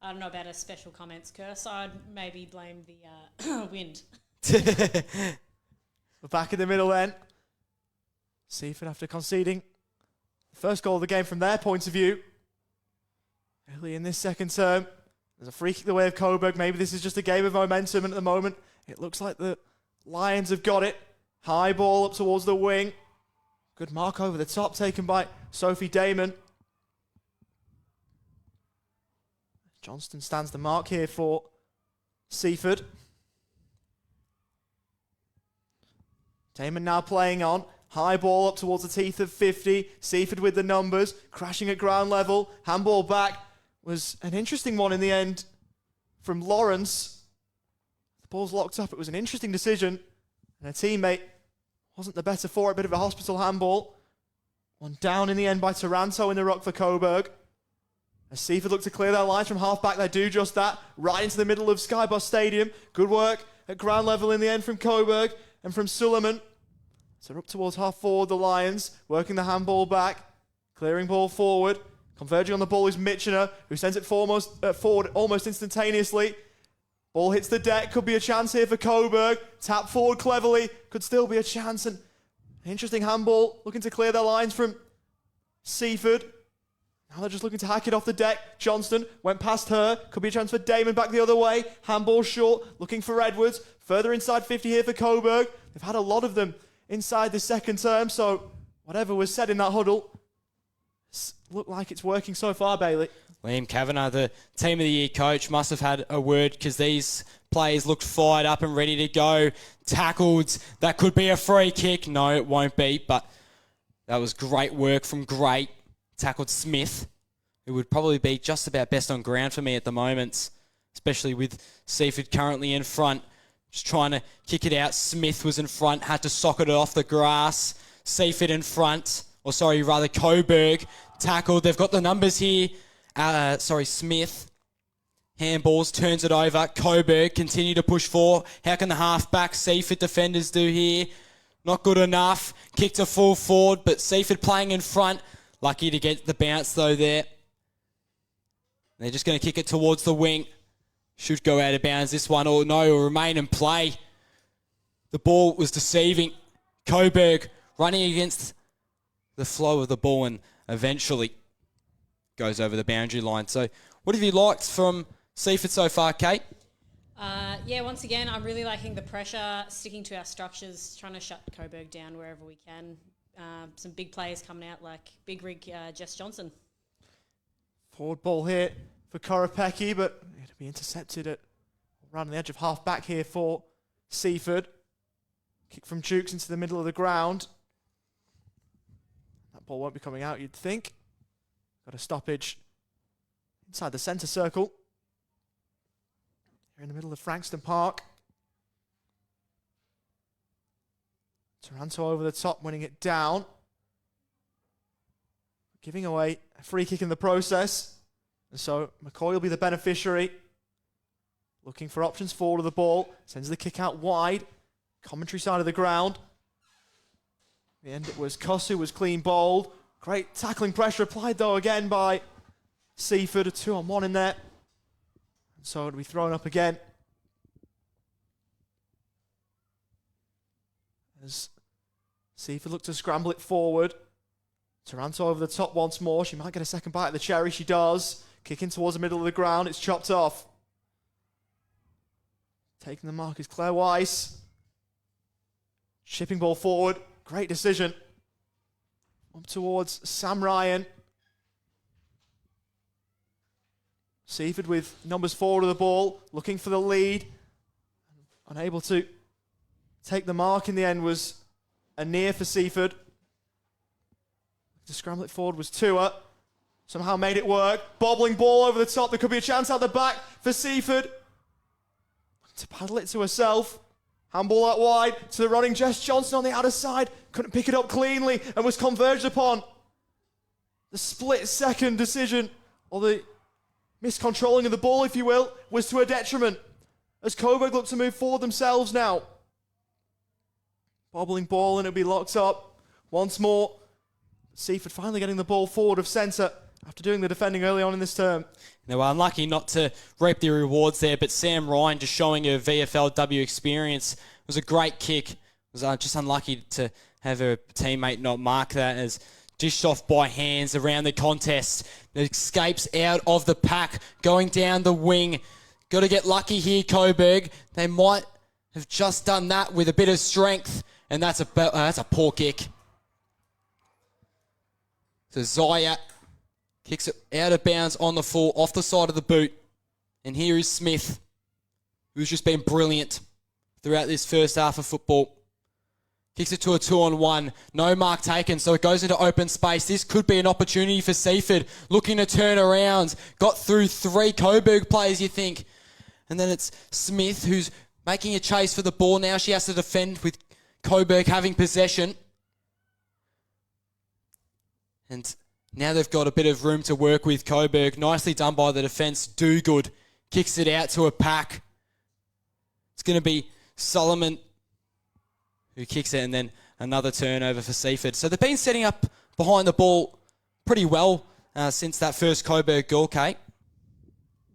I don't know about a special comments curse. I'd maybe blame the wind. We're back in the middle then. Seaford after conceding the first goal of the game from their point of view. Early in this second term, there's a free kick the way of Coburg. Maybe this is just a game of momentum, and at the moment it looks like the Lions have got it. High ball up towards the wing. Good mark over the top taken by Sophie Damon. Johnston stands the mark here for Seaford. Damon now playing on. High ball up towards the teeth of 50. Seaford with the numbers. Crashing at ground level. Handball back. Was an interesting one in the end from Lawrence. The ball's locked up. It was an interesting decision. And a teammate wasn't the better for it. Bit of a hospital handball. One down in the end by Taranto in the ruck for Coburg. As Seaford look to clear their lines from half back, they do just that. Right into the middle of Skybus Stadium. Good work at ground level in the end from Coburg and from Suleiman. So up towards half forward, the Lions working the handball back. Clearing ball forward. Converging on the ball is Mitchener, who sends it forward almost instantaneously. Ball hits the deck. Could be a chance here for Coburg. Tap forward cleverly. Could still be a chance. And an interesting handball looking to clear their lines from Seaford. Now they're just looking to hack it off the deck. Johnston went past her. Could be a chance for Damon back the other way. Handball short, looking for Edwards. Further inside 50 here for Coburg. They've had a lot of them inside the second term, so whatever was said in that huddle, looked like it's working so far, Bailey. Liam Kavanagh, the Team of the Year coach, must have had a word because these players looked fired up and ready to go. Tackled. That could be a free kick. No, it won't be, but that was great work from Great. Tackled Smith, who would probably be just about best on ground for me at the moment, especially with Seaford currently in front. Just trying to kick it out. Smith was in front, had to socket it off the grass. Seaford in front, Coburg tackled. They've got the numbers here. Smith. Handballs, turns it over. Coburg continue to push forward. How can the halfback Seaford defenders do here? Not good enough. Kick to full forward, but Seaford playing in front. Lucky to get the bounce though there. They're just going to kick it towards the wing. Should go out of bounds this one, or no, or remain in play. The ball was deceiving. Coburg running against the flow of the ball and eventually goes over the boundary line. So what have you liked from Seaford so far, Kate? Once again, I'm really liking the pressure, sticking to our structures, trying to shut Coburg down wherever we can. Some big players coming out like Big Rig Jess Johnson. Forward ball here for Korapeki, but it'll be intercepted at around the edge of half back here for Seaford. Kick from Jukes into the middle of the ground. That ball won't be coming out, you'd think. Got a stoppage inside the centre circle. Here in the middle of Frankston Park. Taranto over the top, winning it down. Giving away a free kick in the process. And so McCoy will be the beneficiary. Looking for options forward of the ball. Sends the kick out wide. Commentary side of the ground. In the end it was Kosu was clean bowled. Great tackling pressure applied though again by Seaford. A 2-on-1 in there. And so it'll be thrown up again. As Seaford looked to scramble it forward. Taranto over the top once more. She might get a second bite of the cherry. She does. Kicking towards the middle of the ground. It's chopped off. Taking the mark is Claire Weiss. Shipping ball forward. Great decision. Up towards Sam Ryan. Seaford with numbers forward of the ball. Looking for the lead. Unable to take the mark in the end was a near for Seaford. To scramble it forward was Tua. Somehow made it work. Bobbling ball over the top. There could be a chance out the back for Seaford. To paddle it to herself. Handball out wide to the running Jess Johnson on the outer side. Couldn't pick it up cleanly and was converged upon. The split second decision, or the miscontrolling of the ball, if you will, was to her detriment. As Coburg look to move forward themselves now. Bobbling ball and it'll be locked up once more. Seaford finally getting the ball forward of centre after doing the defending early on in this term. They were unlucky not to reap the rewards there, but Sam Ryan just showing her VFLW experience. It was a great kick. Was just unlucky to have her teammate not mark that as dished off by hands around the contest. It escapes out of the pack, going down the wing. Got to get lucky here, Coburg. They might have just done that with a bit of strength, and that's a poor kick. So Zaya kicks it out of bounds on the full, off the side of the boot. And here is Smith, who's just been brilliant throughout this first half of football. Kicks it to a 2-on-1. No mark taken, so it goes into open space. This could be an opportunity for Seaford, looking to turn around. Got through 3 Coburg players, you think. And then it's Smith, who's making a chase for the ball. Now she has to defend with Coburg having possession. And now they've got a bit of room to work with Coburg. Nicely done by the defence. Do good. Kicks it out to a pack. It's going to be Solomon who kicks it, and then another turnover for Seaford. So they've been setting up behind the ball pretty well since that first Coburg goal, Kate.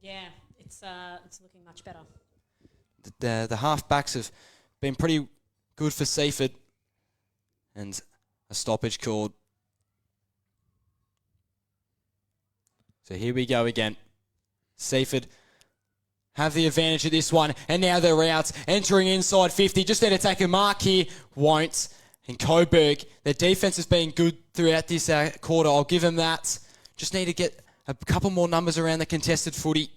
Yeah, it's looking much better. The half-backs have been pretty good for Seaford. And a stoppage called. So here we go again. Seaford have the advantage of this one, and now they're out, entering inside 50. Just need to take a mark here. Won't. And Coburg, their defense has been good throughout this quarter. I'll give them that. Just need to get a couple more numbers around the contested footy.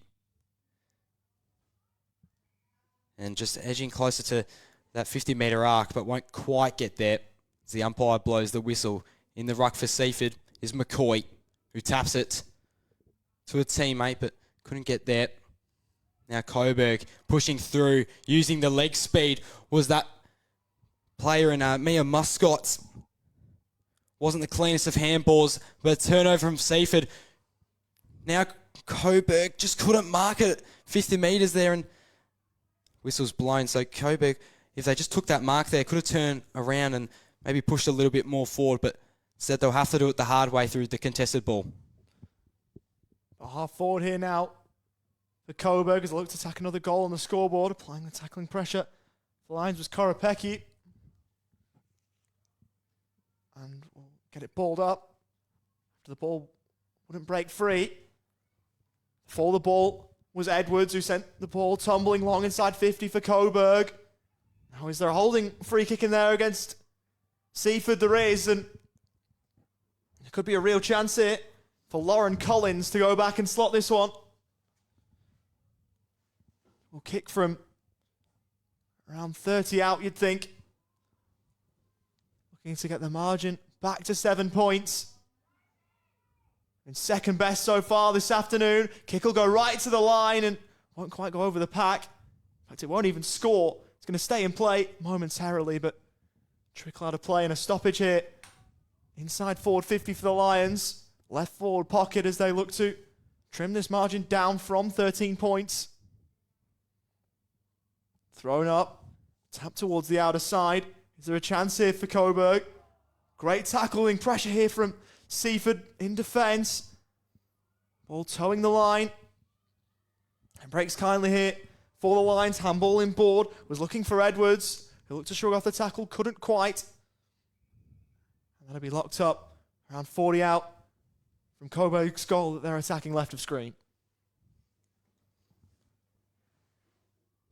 And just edging closer to that 50-metre arc, but won't quite get there. As the umpire blows the whistle. In the ruck for Seaford is McCoy, who taps it to a teammate, but couldn't get there. Now Coburg pushing through, using the leg speed. Was that player in Mia Muscott? Wasn't the cleanest of handballs, but a turnover from Seaford. Now Coburg just couldn't mark it. 50 metres there, and whistle's blown. So Coburg, if they just took that mark there, could have turned around and maybe pushed a little bit more forward, but instead they'll have to do it the hard way through the contested ball. A half forward here now for Coburg as they look to tack another goal on the scoreboard, applying the tackling pressure. The Lions was Koropeki. And we'll get it balled up. After the ball wouldn't break free. For the ball was Edwards, who sent the ball tumbling long inside 50 for Coburg. Now is there a holding free kick in there against Seaford? There is, and there could be a real chance here for Lauren Collins to go back and slot this one. We'll kick from around 30 out, you'd think. Looking to get the margin back to 7 points. And second best so far this afternoon. Kick will go right to the line and won't quite go over the pack. In fact, it won't even score. It's going to stay in play momentarily, but trickle out of play and a stoppage here. Inside forward 50 for the Lions. Left forward pocket as they look to trim this margin down from 13 points. Thrown up. Tap towards the outer side. Is there a chance here for Coburg? Great tackling pressure here from Seaford in defence. Ball towing the line. And breaks kindly here for the Lions. Handball in board. Was looking for Edwards, who looked to shrug off the tackle. Couldn't quite. And that'll be locked up. Around 40 out from Coburg's goal that they're attacking left of screen.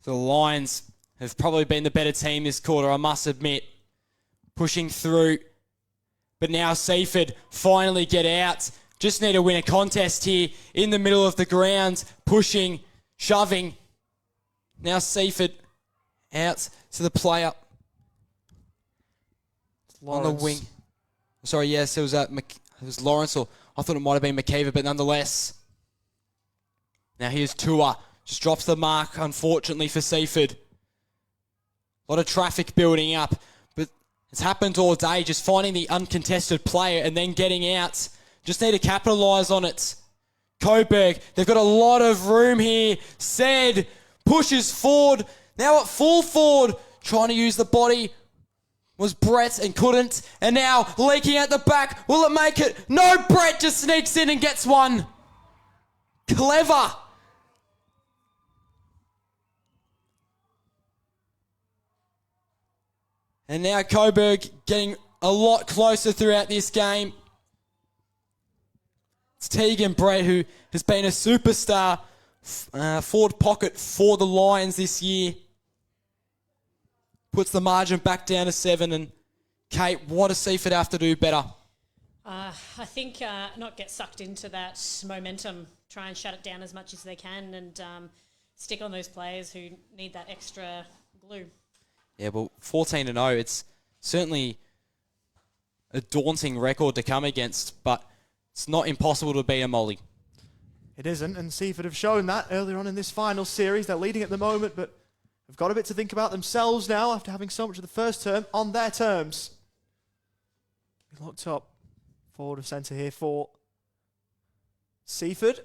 The Lions have probably been the better team this quarter, I must admit. Pushing through. But now Seaford finally get out. Just need to win a contest here in the middle of the ground. Pushing, shoving. Now Seaford out to the player on the wing. Sorry, yes, it was Lawrence, or I thought it might have been McKeever, but nonetheless. Now here's Tua. Just drops the mark, unfortunately, for Seaford. A lot of traffic building up, but it's happened all day, just finding the uncontested player and then getting out. Just need to capitalise on it. Coburg, they've got a lot of room here. Said, pushes forward. Now at full forward, trying to use the body. Was Brett and couldn't. And now leaking out the back. Will it make it? No, Brett just sneaks in and gets one. Clever. And now Coburg getting a lot closer throughout this game. It's Tegan Brett, who has been a superstar forward pocket for the Lions this year. Puts the margin back down to 7. And Kate, what does Seaford have to do better? I think not get sucked into that momentum. Try and shut it down as much as they can and stick on those players who need that extra glue. Yeah, well, 14-0, it's certainly a daunting record to come against, but it's not impossible to beat a Molly. It isn't, and Seaford have shown that earlier on in this final series. They're leading at the moment, but have got a bit to think about themselves now after having so much of the first term on their terms. Locked up forward of centre here for Seaford,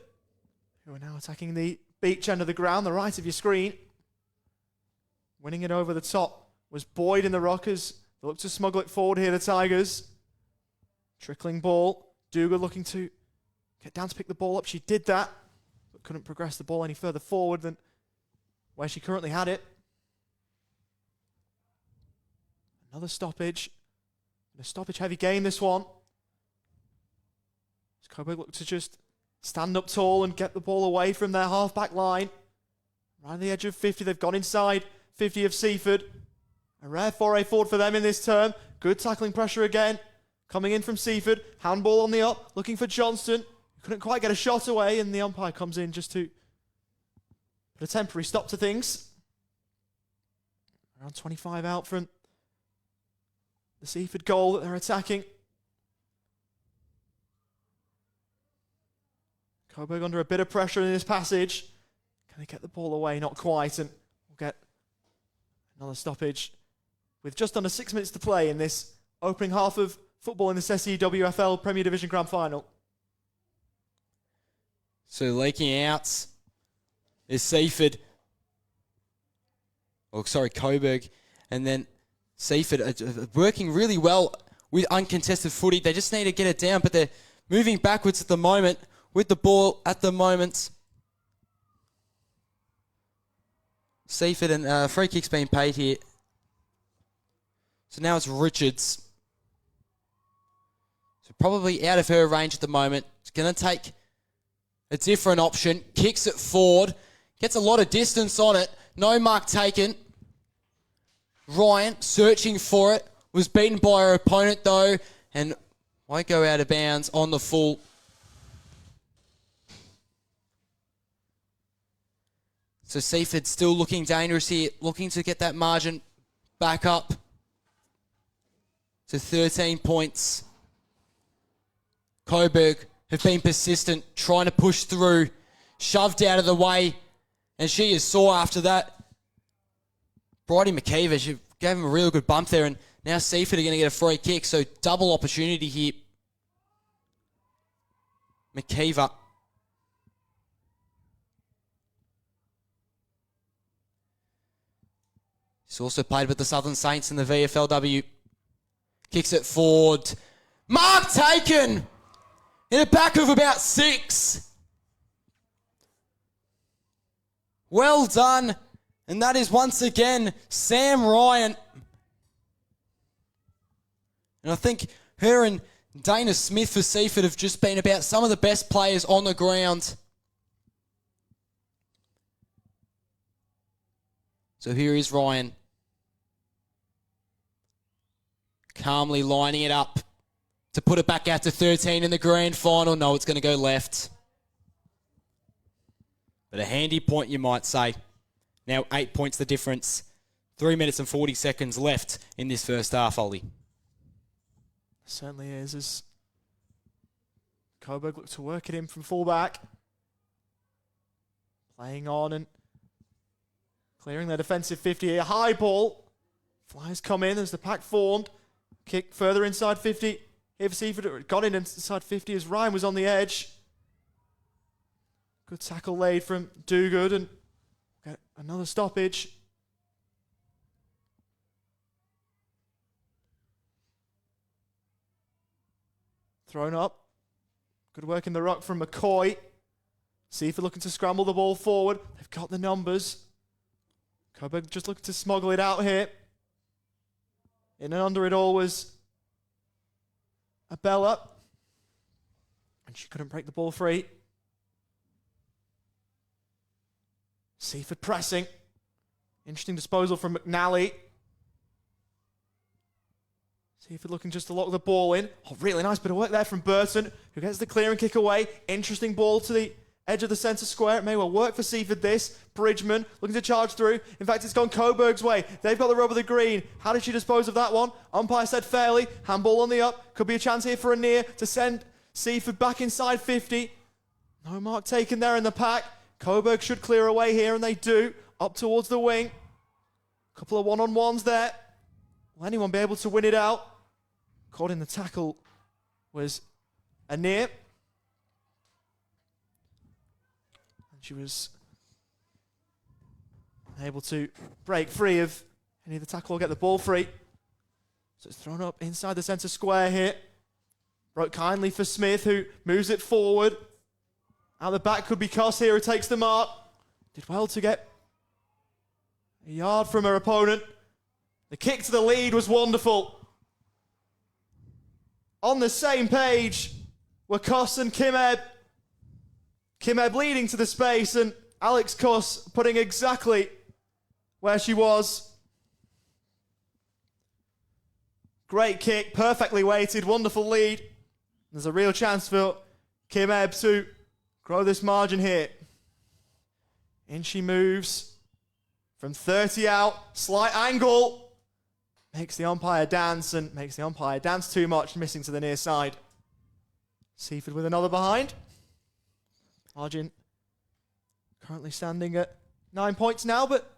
who are now attacking the beach end of the ground, the right of your screen. Winning it over the top was Boyd in the Rockers. They look to smuggle it forward here, the Tigers. Trickling ball. Duga looking to get down to pick the ball up. She did that, but couldn't progress the ball any further forward than where she currently had it. Another stoppage. A stoppage-heavy game, this one. As Coburg look to just stand up tall and get the ball away from their half-back line. Right on the edge of 50, they've gone inside 50 of Seaford. A rare foray forward for them in this term. Good tackling pressure again. Coming in from Seaford. Handball on the up, looking for Johnston. Couldn't quite get a shot away, and the umpire comes in just to put a temporary stop to things. Around 25 out from the Seaford goal that they're attacking. Coburg under a bit of pressure in this passage. Can they get the ball away? Not quite, and we'll get another stoppage with just under 6 minutes to play in this opening half of football in this SEWFL Premier Division Grand Final. So leaking out is Seaford. Coburg. And then Seaford are working really well with uncontested footy. They just need to get it down, but they're moving backwards at the moment with the ball at the moment. Seaford and free kick's being paid here. So now it's Richards. So probably out of her range at the moment. It's going to take a different option. Kicks it forward. Gets a lot of distance on it. No mark taken. Ryan searching for it. Was beaten by her opponent though. And won't go out of bounds on the full. So Seaford still looking dangerous here. Looking to get that margin back up to 13 points. Coburg have been persistent, trying to push through, shoved out of the way, and she is sore after that. Bridie McKeever, she gave him a real good bump there, and now Seaford are going to get a free kick, so double opportunity here. McKeever. He's also played with the Southern Saints in the VFLW. Kicks it forward. Mark taken! In a back of about 6. Well done. And that is once again Sam Ryan. And I think her and Dana Smith for Seaford have just been about some of the best players on the ground. So here is Ryan. Calmly lining it up to put it back out to 13 in the grand final. No, it's going to go left. But a handy point, you might say. Now 8 points the difference. 3 minutes and 40 seconds left in this first half, Ollie. Certainly is, as Coburg look to work it in from fullback. Playing on and clearing their defensive 50. A high ball. Flyers come in as the pack formed. Kick further inside 50. Here for Seaford. Got in inside 50 as Ryan was on the edge. Good tackle laid from Dogood and get another stoppage. Thrown up. Good work in the ruck from McCoy. Seaford looking to scramble the ball forward. They've got the numbers. Coburg just looking to smuggle it out here. In and under it all was a Bella. And she couldn't break the ball free. Seaford pressing. Interesting disposal from McNally. Seaford looking just to lock the ball in. Oh, really nice bit of work there from Burton, who gets the clear and kick away. Interesting ball to the edge of the centre square. It may well work for Seaford this. Bridgman looking to charge through. In fact, it's gone Coburg's way. They've got the rub of the green. How did she dispose of that one? Umpire said fairly. Handball on the up. Could be a chance here for a near to send Seaford back inside 50. No mark taken there in the pack. Coburg should clear away here, and they do. Up towards the wing. Couple of one-on-ones there. Will anyone be able to win it out? Caught in the tackle was a near. And she was able to break free of any of the tackle or get the ball free. So it's thrown up inside the centre square here. Broke kindly for Smith, who moves it forward. Out the back could be Coss here, who takes the mark. Did well to get a yard from her opponent. The kick to the lead was wonderful. On the same page were Coss and Kim Ebb. Kim Ebb leading to the space, and Alex Kuss putting exactly where she was. Great kick, perfectly weighted, wonderful lead. There's a real chance for Kim Ebb to grow this margin here. In she moves from 30 out, slight angle. Makes the umpire dance and makes the umpire dance too much, missing to the near side. Seaford with another behind. Margin currently standing at 9 points now, but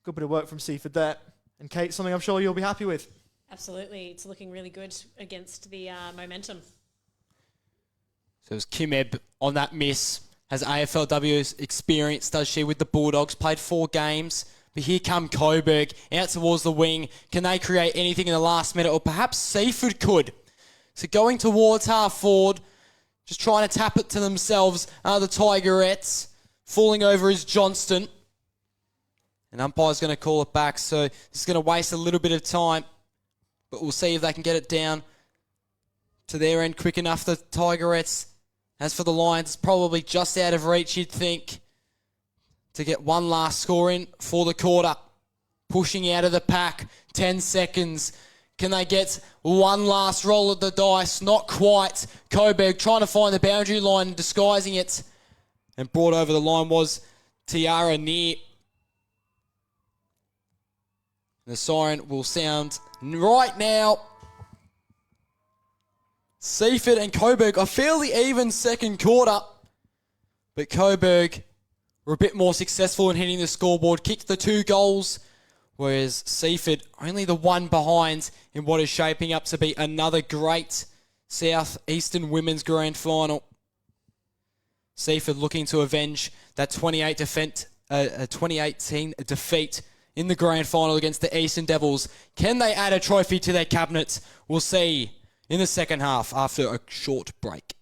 good bit of work from Seaford there. And Kate, something I'm sure you'll be happy with. Absolutely. It's looking really good against the momentum. So it was Kim Ebb on that miss. Has AFLW's experience, does she, with the Bulldogs. Played 4 games. But here come Coburg out towards the wing. Can they create anything in the last minute? Or perhaps Seaford could. So going towards half forward. Just trying to tap it to themselves are the Tigerettes. Falling over is Johnston. And umpire's going to call it back. So this is going to waste a little bit of time. But we'll see if they can get it down to their end quick enough. The Tigerettes. As for the Lions, it's probably just out of reach, you'd think, to get one last score in for the quarter. Pushing out of the pack. 10 seconds. Can they get one last roll of the dice? Not quite. Coburg trying to find the boundary line, disguising it. And brought over the line was Tiara Neer. The siren will sound right now. Seaford and Coburg a fairly even second quarter. But Coburg were a bit more successful in hitting the scoreboard. Kicked the 2 goals. Whereas Seaford only the 1 behind in what is shaping up to be another great South Eastern Women's Grand Final. Seaford looking to avenge that 2018 defeat in the Grand Final against the Eastern Devils. Can they add a trophy to their cabinet? We'll see in the second half after a short break.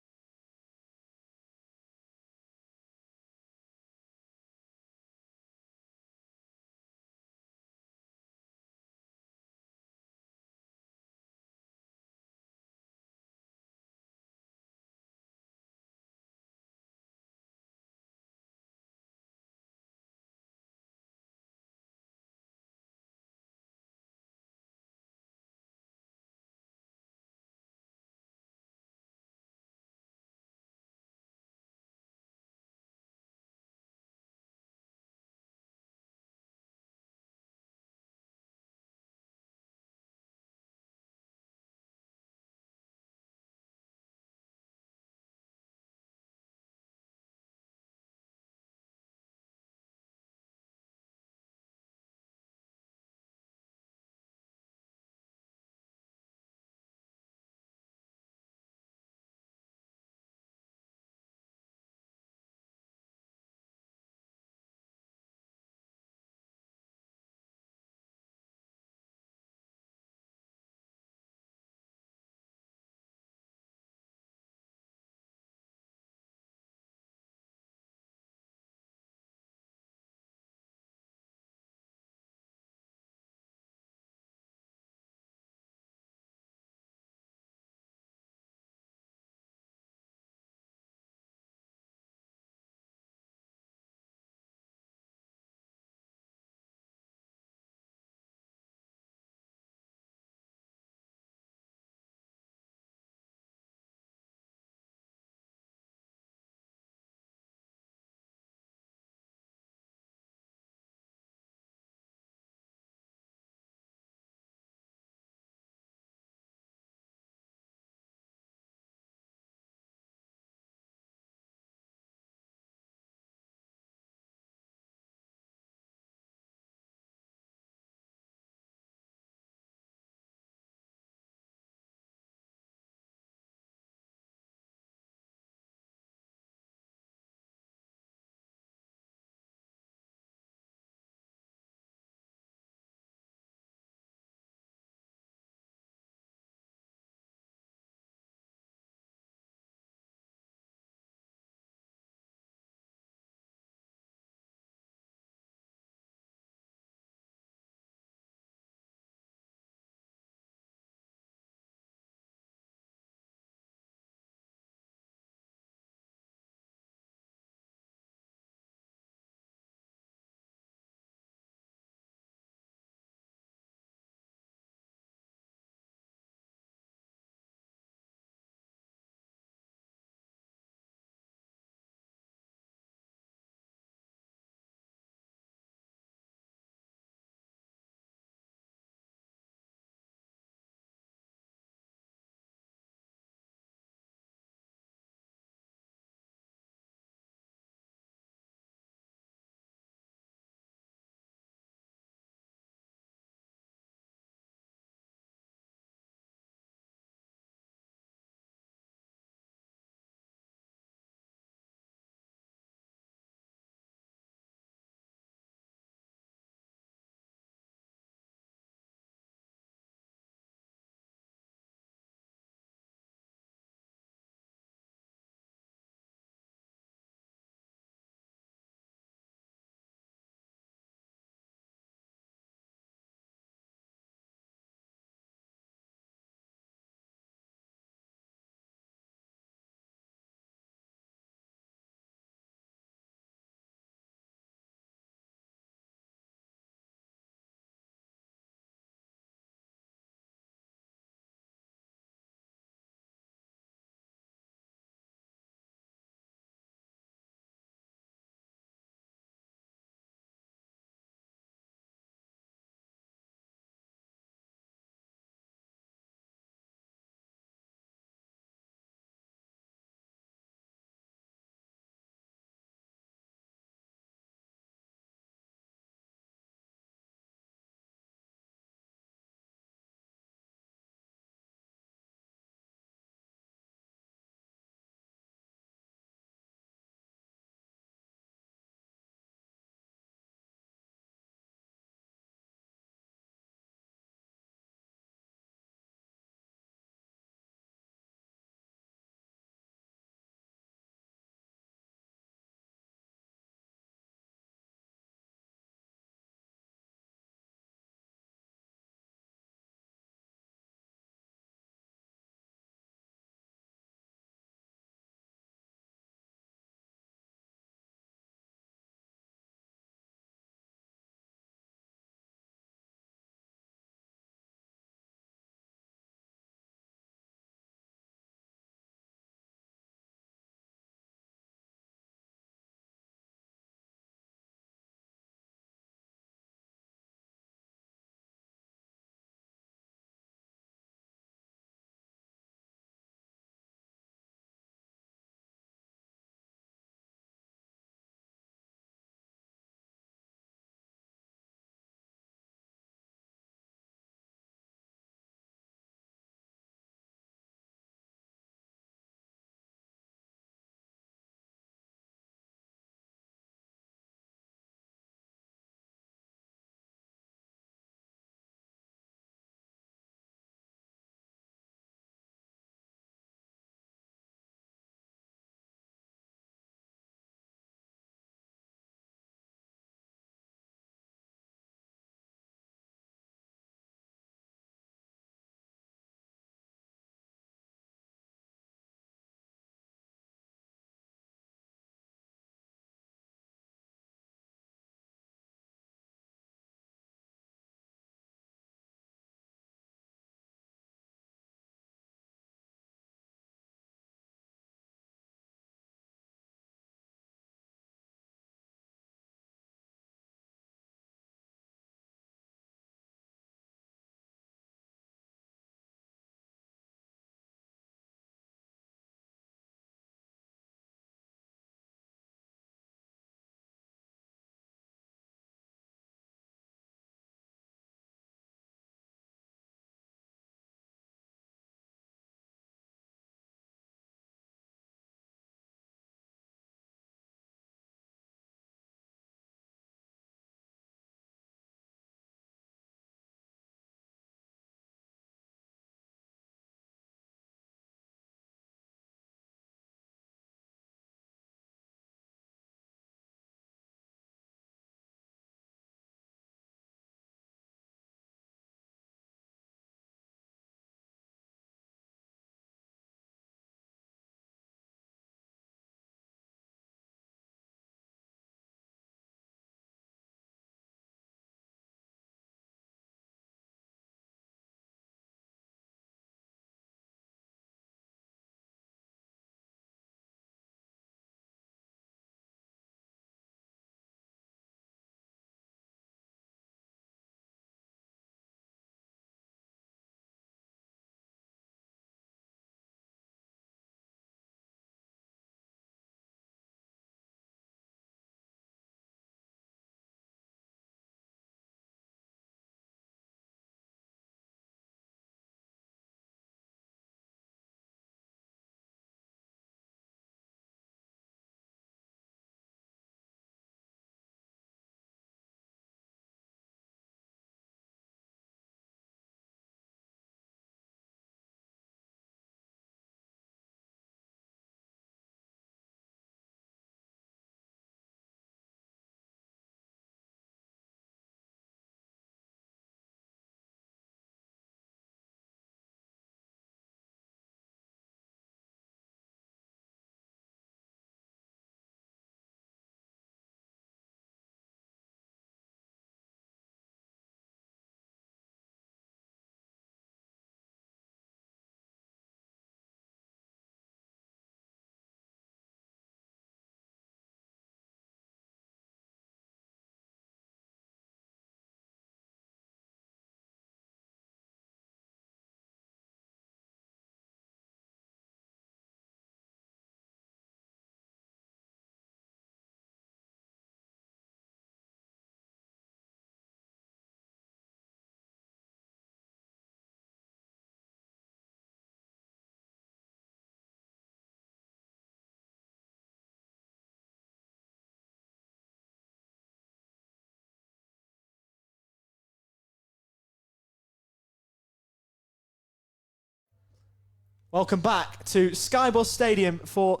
Welcome back to Skybus Stadium for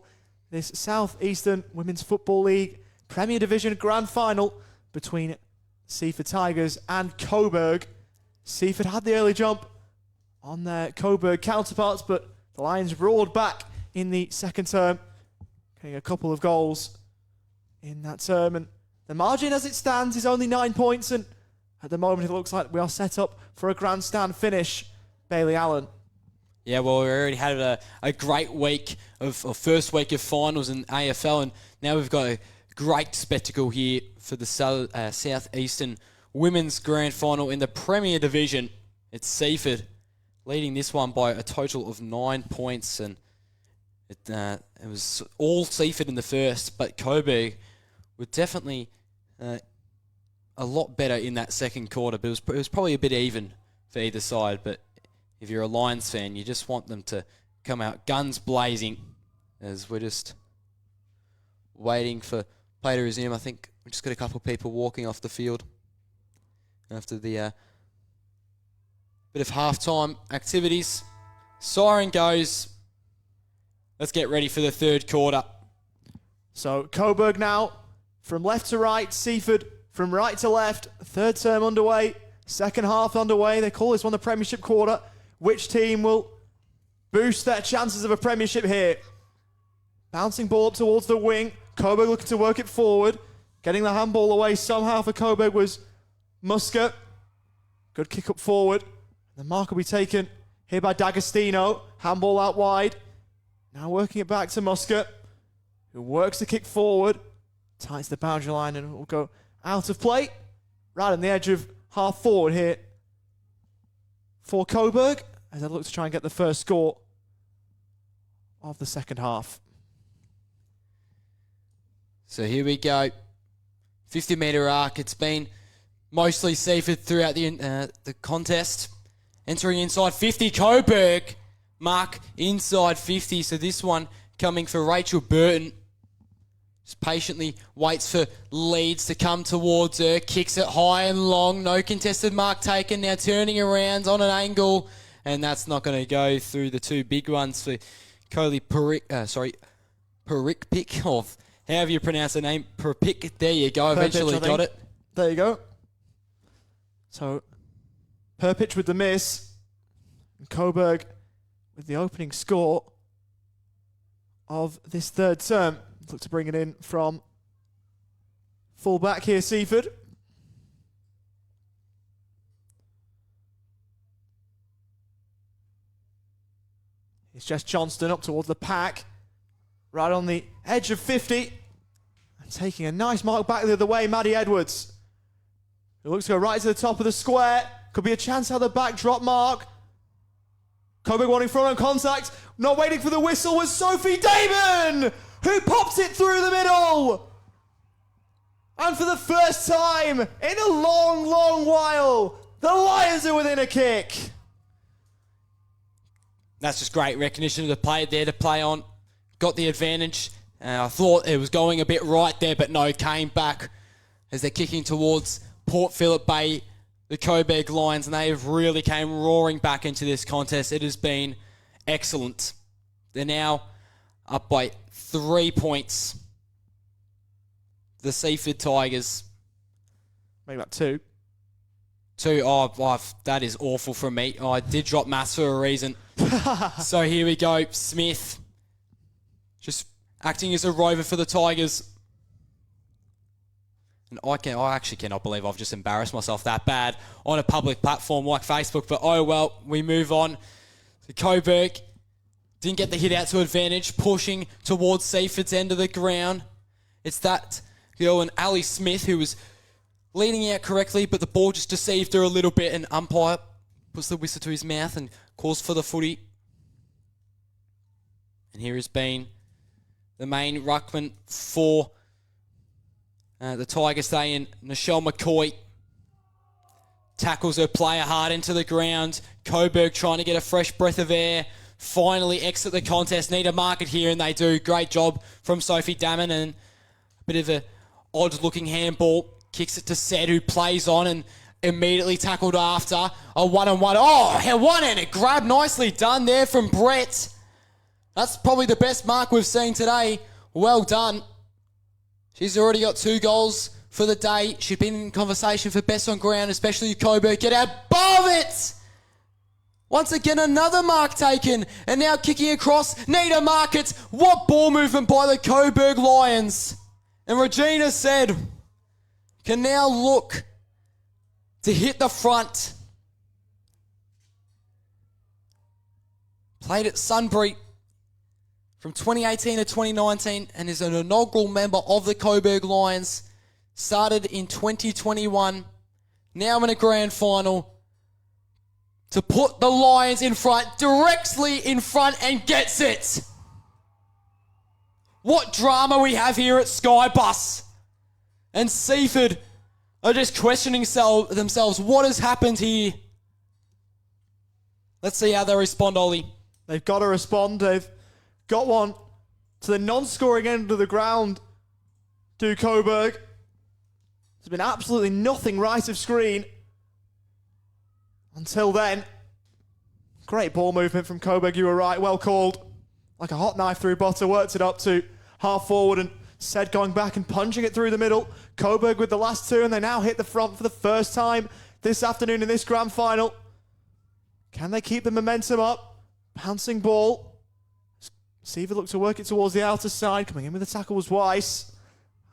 this South Eastern Women's Football League Premier Division Grand Final between Seaford Tigers and Coburg. Seaford had the early jump on their Coburg counterparts, but the Lions roared back in the second term, getting a couple of goals in that term. And the margin as it stands is only 9 points, and at the moment it looks like we are set up for a grandstand finish. Bailey Allen. Yeah, well, we already had a great week of first week of finals in AFL, and now we've got a great spectacle here for the South Eastern Women's Grand Final in the Premier Division. It's Seaford leading this one by a total of 9 points, and it was all Seaford in the first, but Coburg were definitely a lot better in that second quarter, but it was probably a bit even for either side. But if you're a Lions fan, you just want them to come out guns blazing, as we're just waiting for play to resume. I think we just got a couple of people walking off the field after the bit of halftime activities. Siren goes. Let's get ready for the third quarter. So Coburg now from left to right, Seaford from right to left. Third term underway, second half underway. They call this one the Premiership quarter. Which team will boost their chances of a Premiership here? Bouncing ball up towards the wing. Coburg looking to work it forward. Getting the handball away somehow for Coburg was Muscat. Good kick up forward. The mark will be taken here by D'Agostino. Handball out wide. Now working it back to Muscat, who works the kick forward. Tightens the boundary line and will go out of play. Right on the edge of half forward here for Coburg, as they look to try and get the first score of the second half. So here we go. 50-metre arc. It's been mostly Seaford throughout the contest. Entering inside 50, Coburg. Mark inside 50. So this one coming for Rachel Burton. Just patiently waits for Leeds to come towards her. Kicks it high and long. No contested mark taken. Now turning around on an angle. And that's not going to go through the two big ones for Coley Perikpik. Or however you pronounce the name. Perikpik. There you go. Eventually got it. There you go. So, Perpich with the miss. And Coburg with the opening score of this third term. Look to bring it in from full back here, Seaford. It's Jess Johnston up towards the pack. Right on the edge of 50. And taking a nice mark back the other way, Maddie Edwards. It looks to go right to the top of the square. Could be a chance to have the backdrop mark. Coburg wanting front on contact. Not waiting for the whistle was Sophie Damon, who popped it through the middle. And for the first time in a long, long while, the Lions are within a kick. That's just great recognition of the play there to play on. Got the advantage. I thought it was going a bit right there, but no, came back as they're kicking towards Port Phillip Bay, the Coburg Lions, and they have really came roaring back into this contest. It has been excellent. They're now up by 3 points. The Seaford Tigers. Maybe about two. Oh, that is awful from me. I did drop maths for a reason. So here we go. Smith just acting as a rover for the Tigers. And I actually cannot believe I've just embarrassed myself that bad on a public platform like Facebook. But oh well, we move on. The Coburg didn't get the hit out to advantage, pushing towards Seaford's end of the ground. It's that girl and Ali Smith who was leaning out correctly, but the ball just deceived her a little bit, and umpire puts the whistle to his mouth and calls for the footy. And here has been the main ruckman for the Tigers today, and Nichelle McCoy tackles her player hard into the ground. Coburg trying to get a fresh breath of air. Finally exit the contest. Need a market here, and they do. Great job from Sophie Damon, and a bit of a odd-looking handball. Kicks it to Sed, who plays on and immediately tackled after. A one-on-one. Oh, one-handed grab. Nicely done there from Brett. That's probably the best mark we've seen today. Well done. She's already got 2 goals for the day. She'd been in conversation for best on ground, especially Coburg. Get above it! Once again, another mark taken. And now kicking across, Nita Markets. What ball movement by the Coburg Lions. And Regina said, can now look to hit the front. Played at Sunbury from 2018 to 2019 and is an inaugural member of the Coburg Lions. Started in 2021. Now in a grand final. To put the Lions in front, directly in front, and gets it. What drama we have here at Skybus. And Seaford are just questioning themselves. What has happened here? Let's see how they respond, Ollie. They've got to respond. They've got one to the non-scoring end of the ground. Do Coburg. There's been absolutely nothing right of screen until then. Great ball movement from Coburg, you were right, well called. Like a hot knife through butter, worked it up to half forward and said going back and punching it through the middle. Coburg with the last 2 and they now hit the front for the first time this afternoon in this grand final. Can they keep the momentum up? Bouncing ball. Seaver looked to work it towards the outer side. Coming in with the tackle was Weiss.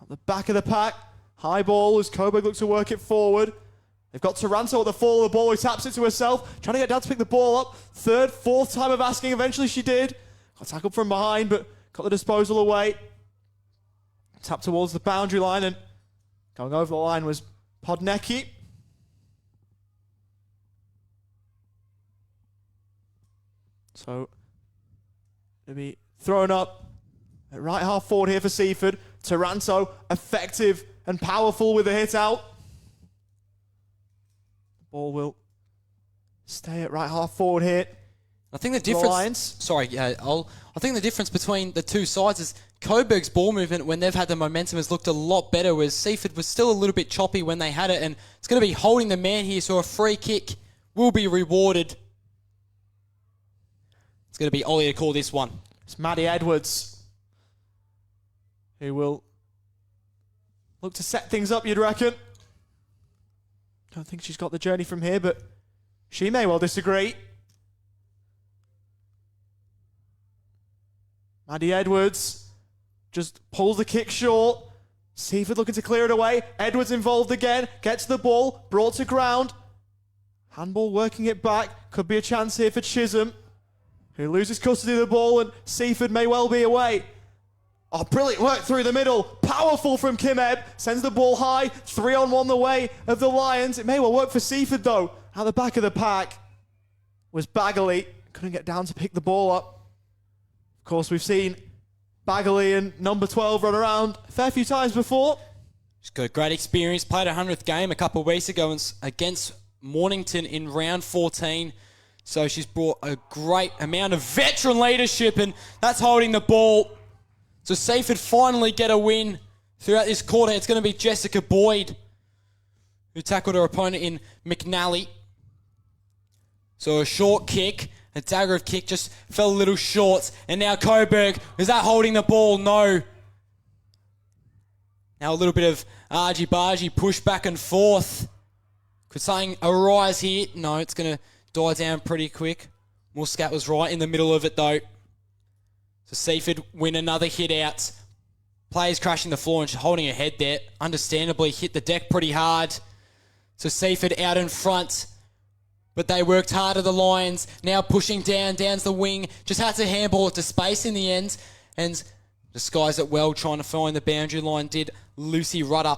At the back of the pack. High ball as Coburg looks to work it forward. They've got Taranto at the fall of the ball who taps it to herself. Trying to get down to pick the ball up. 3rd, 4th time of asking. Eventually she did. Got tackled from behind but got the disposal away. Tapped towards the boundary line and going over the line was Podnecki. So it'll be thrown up at right half forward here for Seaford. Taranto, effective and powerful with the hit out. The ball will stay at right half forward here. I think the difference. Lions. I think the difference between the two sides is Coburg's ball movement when they've had the momentum has looked a lot better, whereas Seaford was still a little bit choppy when they had it, and it's going to be holding the man here, so a free kick will be rewarded. It's going to be Ollie to call this one. It's Maddie Edwards who will look to set things up, you'd reckon. Don't think she's got the journey from here, but she may well disagree. Maddie Edwards just pulls the kick short. Seaford looking to clear it away. Edwards involved again. Gets the ball. Brought to ground. Handball working it back. Could be a chance here for Chisholm, who loses custody of the ball, and Seaford may well be away. Oh, brilliant work through the middle. Powerful from Kim Ebb. Sends the ball high. 3-on-1 the way of the Lions. It may well work for Seaford, though. At the back of the pack was Bagley. Couldn't get down to pick the ball up. Of course, we've seen Bagley and number 12 run around a fair few times before. She's got a great experience. Played a 100th game a couple of weeks ago against Mornington in round 14. So she's brought a great amount of veteran leadership, and that's holding the ball. So Seaford finally get a win throughout this quarter. It's going to be Jessica Boyd who tackled her opponent in McNally. So a short kick. A dagger of kick just fell a little short. And now Coburg, is that holding the ball? No. Now a little bit of argy-bargy push back and forth. Could something arise here? No, it's going to die down pretty quick. Muscat was right in the middle of it though. So Seaford win another hit out. Players crashing the floor and holding her head there. Understandably hit the deck pretty hard. So Seaford out in front. But they worked harder, the Lions. Now pushing down's the wing. Just had to handball it to space in the end. And disguise it well, trying to find the boundary line, did Lucy Rudder.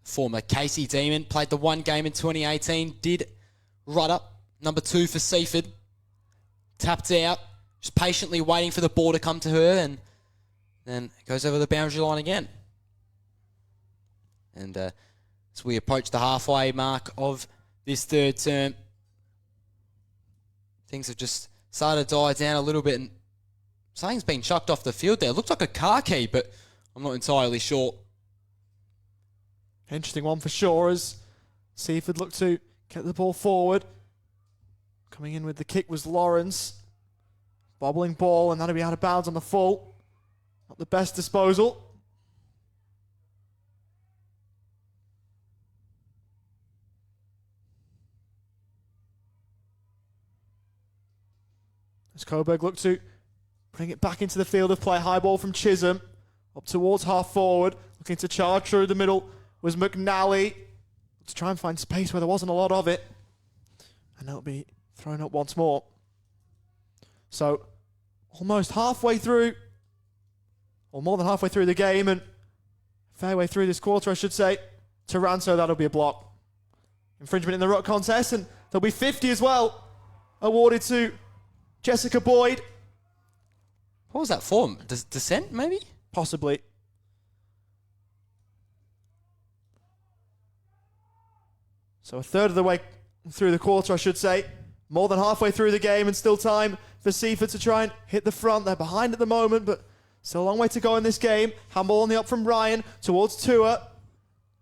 Former Casey Demon, played the one game in 2018. Did Rudder, number 2 for Seaford. Tapped out, just patiently waiting for the ball to come to her, and then goes over the boundary line again. And as we approach the halfway mark of this third term, things have just started to die down a little bit, and something's been chucked off the field there. It looked like a car key, but I'm not entirely sure. Interesting one for sure as Seaford looked to get the ball forward. Coming in with the kick was Lawrence. Bobbling ball, and that'll be out of bounds on the full. Not the best disposal. As Coburg look to bring it back into the field of play. High ball from Chisholm. Up towards half forward. Looking to charge through the middle was McNally. To try and find space where there wasn't a lot of it. And that'll be thrown up once more. So, almost halfway through, or more than halfway through the game, and fair way through this quarter, I should say. Taranto, that'll be a block. Infringement in the ruck contest, and there'll be 50 as well. Awarded to Jessica Boyd. What was that for? Descent, maybe? Possibly. So a third of the way through the quarter, I should say. More than halfway through the game, and still time for Seaford to try and hit the front. They're behind at the moment, but still a long way to go in this game. Handball on the up from Ryan towards Tua.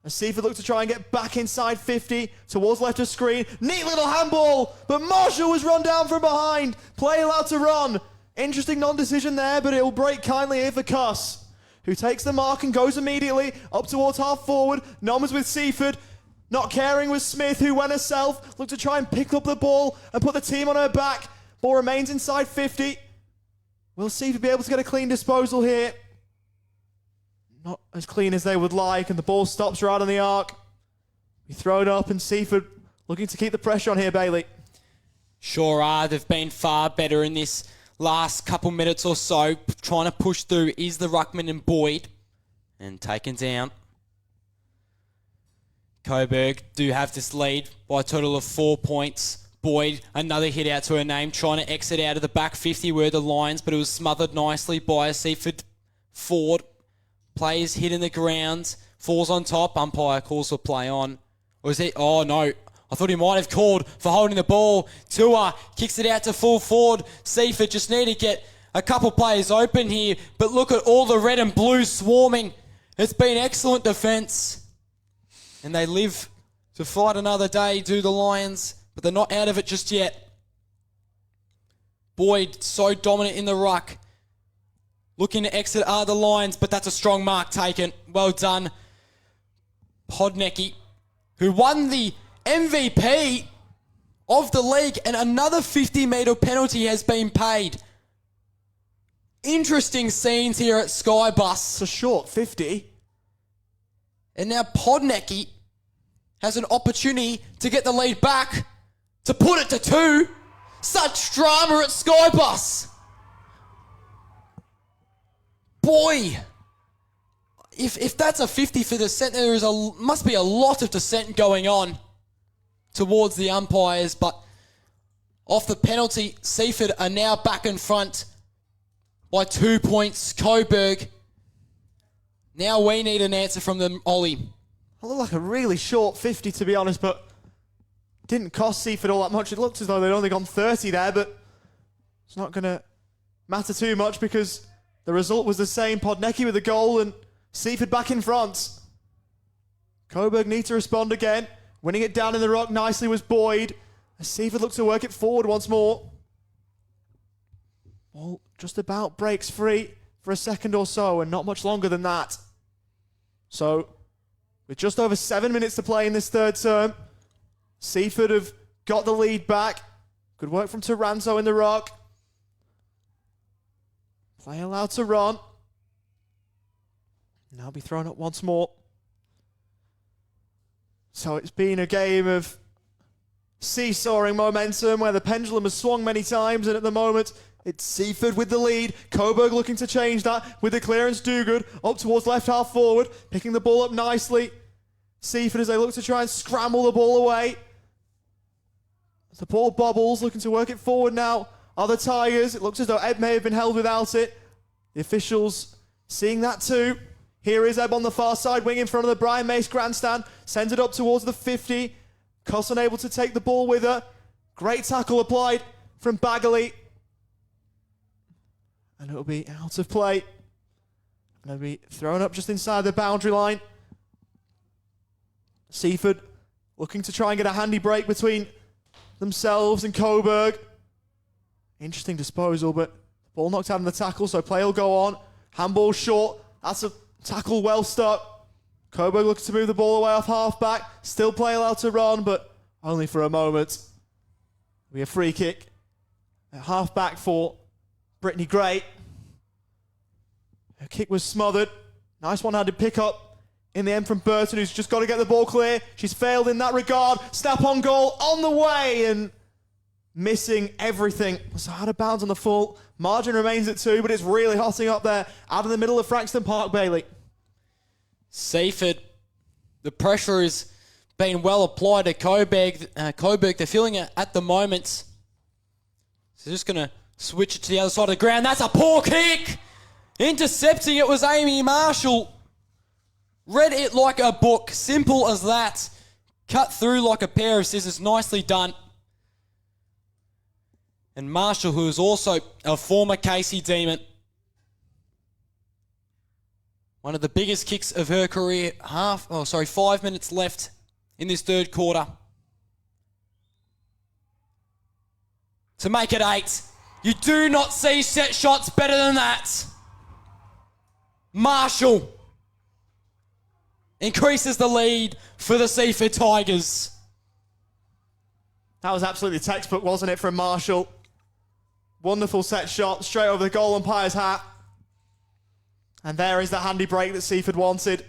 As Seaford look to try and get back inside 50 towards left of screen. Neat little handball, but Marshall was run down from behind. Play allowed to run. Interesting non-decision there, but it will break kindly here for Cuss, who takes the mark and goes immediately up towards half forward. Numbers with Seaford. Not caring with Smith, who went herself. Looked to try and pick up the ball and put the team on her back. Ball remains inside 50. Will Seaford be able to get a clean disposal here? Not as clean as they would like, and the ball stops right on the arc. Be thrown up, and Seaford looking to keep the pressure on here, Bailey. Sure are. They've been far better in this last couple minutes or so. Trying to push through is the ruckman and Boyd. And taken down. Coburg do have this lead by a total of 4 points. Boyd, another hit out to her name, trying to exit out of the back 50 were the Lions, but it was smothered nicely by a Seaford Ford. Players hitting the ground, falls on top, umpire calls for play on. Or is he? Oh no, I thought he might have called for holding the ball. Tua kicks it out to full forward. Seaford just need to get a couple players open here, but look at all the red and blue swarming. It's been excellent defence. And they live to fight another day, do the Lions, but they're not out of it just yet. Boyd, so dominant in the ruck. Looking to exit are the Lions, but that's a strong mark taken. Well done. Podnecki, who won the MVP of the league, and another 50-metre penalty has been paid. Interesting scenes here at Skybus. It's a short 50. And now Podnecki has an opportunity to get the lead back, to put it to 2. Such drama at Skybus. Boy, if that's a 50 for dissent, there must be a lot of dissent going on towards the umpires, but off the penalty, Seaford are now back in front by 2 points. Coburg, now we need an answer from them, Ollie. It looked like a really short 50, to be honest, but didn't cost Seaford all that much. It looked as though they'd only gone 30 there, but it's not going to matter too much because the result was the same. Podnecki with a goal and Seaford back in front. Coburg need to respond again. Winning it down in the ruck nicely was Boyd. As Seaford looks to work it forward once more. Ball just about breaks free for a second or so, and not much longer than that. So, with just over 7 minutes to play in this third term, Seaford have got the lead back. Good work from Taranto in the ruck. Play allowed to run. Now be thrown up once more. So it's been a game of seesawing momentum where the pendulum has swung many times, and at the moment it's Seaford with the lead. Coburg looking to change that with the clearance. Dogood up towards left half forward, picking the ball up nicely. Seaford as they look to try and scramble the ball away. As the ball bobbles, looking to work it forward now are the Tigers. It looks as though Ebb may have been held without it. The officials seeing that too. Here is Ebb on the far side, wing in front of the Brian Mace grandstand. Sends it up towards the 50. Cuss unable to take the ball with her. Great tackle applied from Bagley. And it'll be out of play. And it'll be thrown up just inside the boundary line. Seaford looking to try and get a handy break between themselves and Coburg. Interesting disposal, but ball knocked out in the tackle, so play will go on. Handball short. That's a tackle well stuck. Coburg looking to move the ball away off half-back. Still play allowed to run, but only for a moment. It'll be a free kick at half-back for Brittany Gray. Her kick was smothered. Nice one-handed pick-up in the end from Burton, who's just got to get the ball clear. She's failed in that regard. Snap on goal on the way and missing everything. So out of bounds on the full. Margin remains at 2, but it's really hotting up there out in the middle of Frankston Park, Bailey. Seaford, the pressure is being well applied to Coburg. They're feeling it at the moment. So just going to switch it to the other side of the ground. That's a poor kick. Intercepting it was Amy Marshall. Read it like a book. Simple as that. Cut through like a pair of scissors. Nicely done. And Marshall, who is also a former Casey Demon. One of the biggest kicks of her career. 5 minutes left in this third quarter. To make it 8. You do not see set shots better than that. Marshall increases the lead for the Seaford Tigers. That was absolutely textbook, wasn't it, from Marshall? Wonderful set shot, straight over the goal umpire's hat. And there is the handy break that Seaford wanted.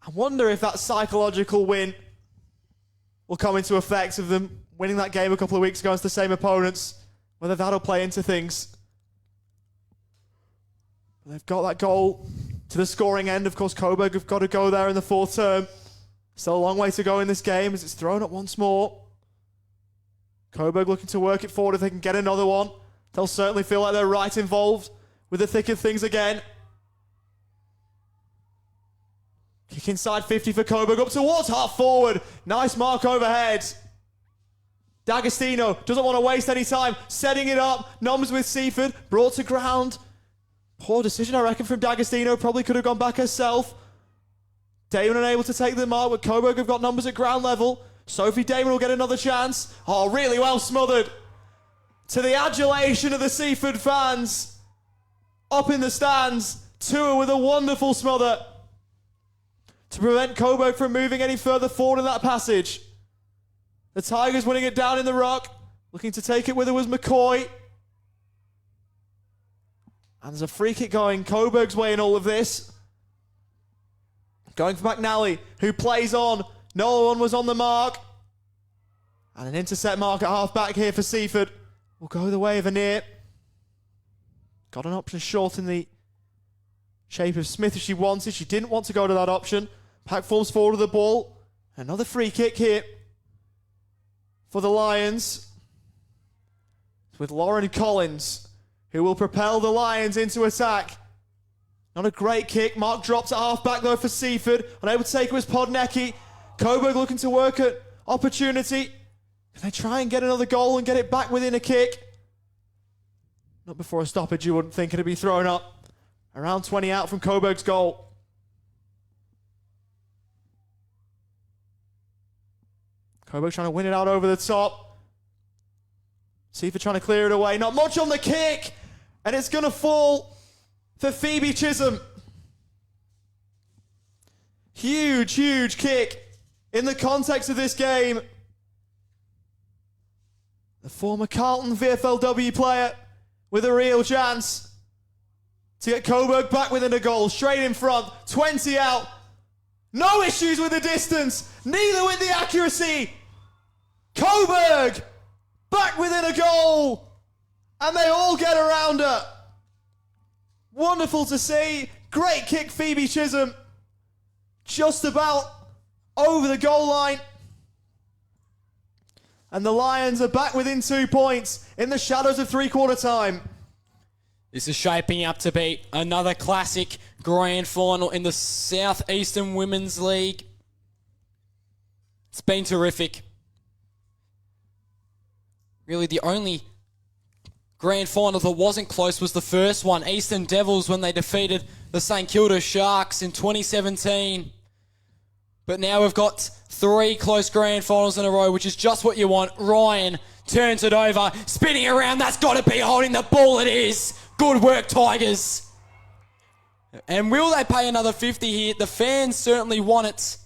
I wonder if that psychological win will come into effect of them winning that game a couple of weeks ago against the same opponents, whether that'll play into things. They've got that goal to the scoring end. Of course, Coburg have got to go there in the fourth term. Still a long way to go in this game as it's thrown up once more. Coburg looking to work it forward if they can get another one. They'll certainly feel like they're right involved with the thick of things again. Kick inside 50 for Coburg, up towards half forward. Nice mark overhead. D'Agostino doesn't want to waste any time, setting it up. Noms with Seaford, brought to ground. Poor decision, I reckon, from D'Agostino. Probably could have gone back herself. Damon unable to take the mark, but Coburg have got numbers at ground level. Sophie Damon will get another chance. Oh, really well smothered. To the adulation of the Seaford fans. Up in the stands. Tua with a wonderful smother to prevent Coburg from moving any further forward in that passage. The Tigers winning it down in the ruck. Looking to take it with her was McCoy. And there's a free kick going Coburg's way in all of this. Going for McNally, who plays on. No one was on the mark. And an intercept mark at half back here for Seaford. Will go the way of Anir. Got an option short in the shape of Smith if she wanted. She didn't want to go to that option. Pack forms forward with the ball. Another free kick here for the Lions. With Lauren Collins, who will propel the Lions into attack. Not a great kick. Mark drops at half-back, though, for Seaford. Unable to take it was Podnecki. Coburg looking to work at opportunity. Can they try and get another goal and get it back within a kick? Not before a stoppage, you wouldn't think it'd be thrown up. Around 20 out from Coburg's goal. Coburg trying to win it out over the top. Seaford trying to clear it away. Not much on the kick. And it's going to fall for Phoebe Chisholm. Huge, huge kick in the context of this game. The former Carlton VFLW player with a real chance to get Coburg back within a goal. Straight in front, 20 out. No issues with the distance, neither with the accuracy. Coburg back within a goal. And they all get around her. Wonderful to see. Great kick, Phoebe Chisholm. Just about over the goal line. And the Lions are back within 2 points in the shadows of three-quarter time. This is shaping up to be another classic grand final in the South Eastern Women's League. It's been terrific. Really, the only grand final that wasn't close was the first one, Eastern Devils, when they defeated the St Kilda Sharks in 2017. But now we've got 3 close grand finals in a row, which is just what you want. Ryan turns it over, spinning around. That's got to be holding the ball. It is. Good work, Tigers. And will they pay another 50 here? The fans certainly want it.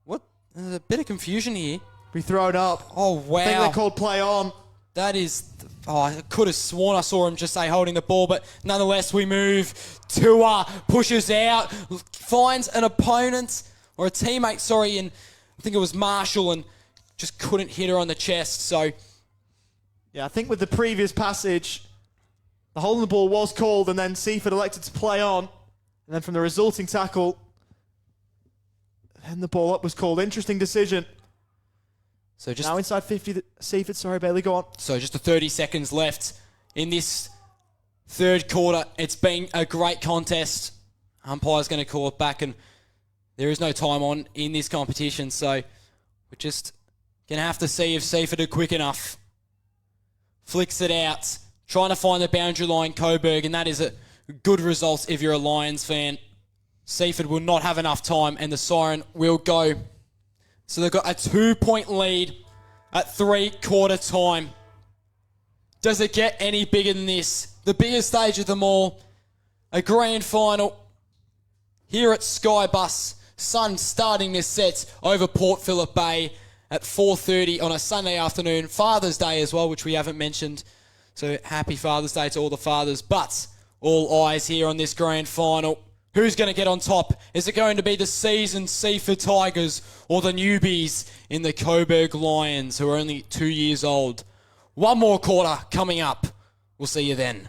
What? There's a bit of confusion here. Be thrown up. Oh, wow. I think they called play on. That is... Oh, I could have sworn I saw him just say holding the ball, but nonetheless we move. Tua pushes out, finds an opponent, or a teammate, sorry, and I think it was Marshall, and just couldn't hit her on the chest, so... Yeah, I think with the previous passage, the holding the ball was called, and then Seaford elected to play on. And then from the resulting tackle, and the ball up was called. Interesting decision. So just Now inside 50, Seaford. Sorry, Bailey, go on. So just the 30 seconds left in this third quarter. It's been a great contest. Umpire's going to call it back, and there is no time on in this competition, so we're just going to have to see if Seaford are quick enough. Flicks it out, trying to find the boundary line, Coburg, and that is a good result if you're a Lions fan. Seaford will not have enough time, and the siren will go. So they've got a 2-point lead at 3/4 time. Does it get any bigger than this? The biggest stage of them all, a grand final here at Skybus. Sun starting this set over Port Phillip Bay at 4:30 on a Sunday afternoon. Father's Day as well, which we haven't mentioned. So happy Father's Day to all the fathers. But all eyes here on this grand final. Who's going to get on top? Is it going to be the seasoned Seaford Tigers or the newbies in the Coburg Lions, who are only 2 years old? One more quarter coming up. We'll see you then.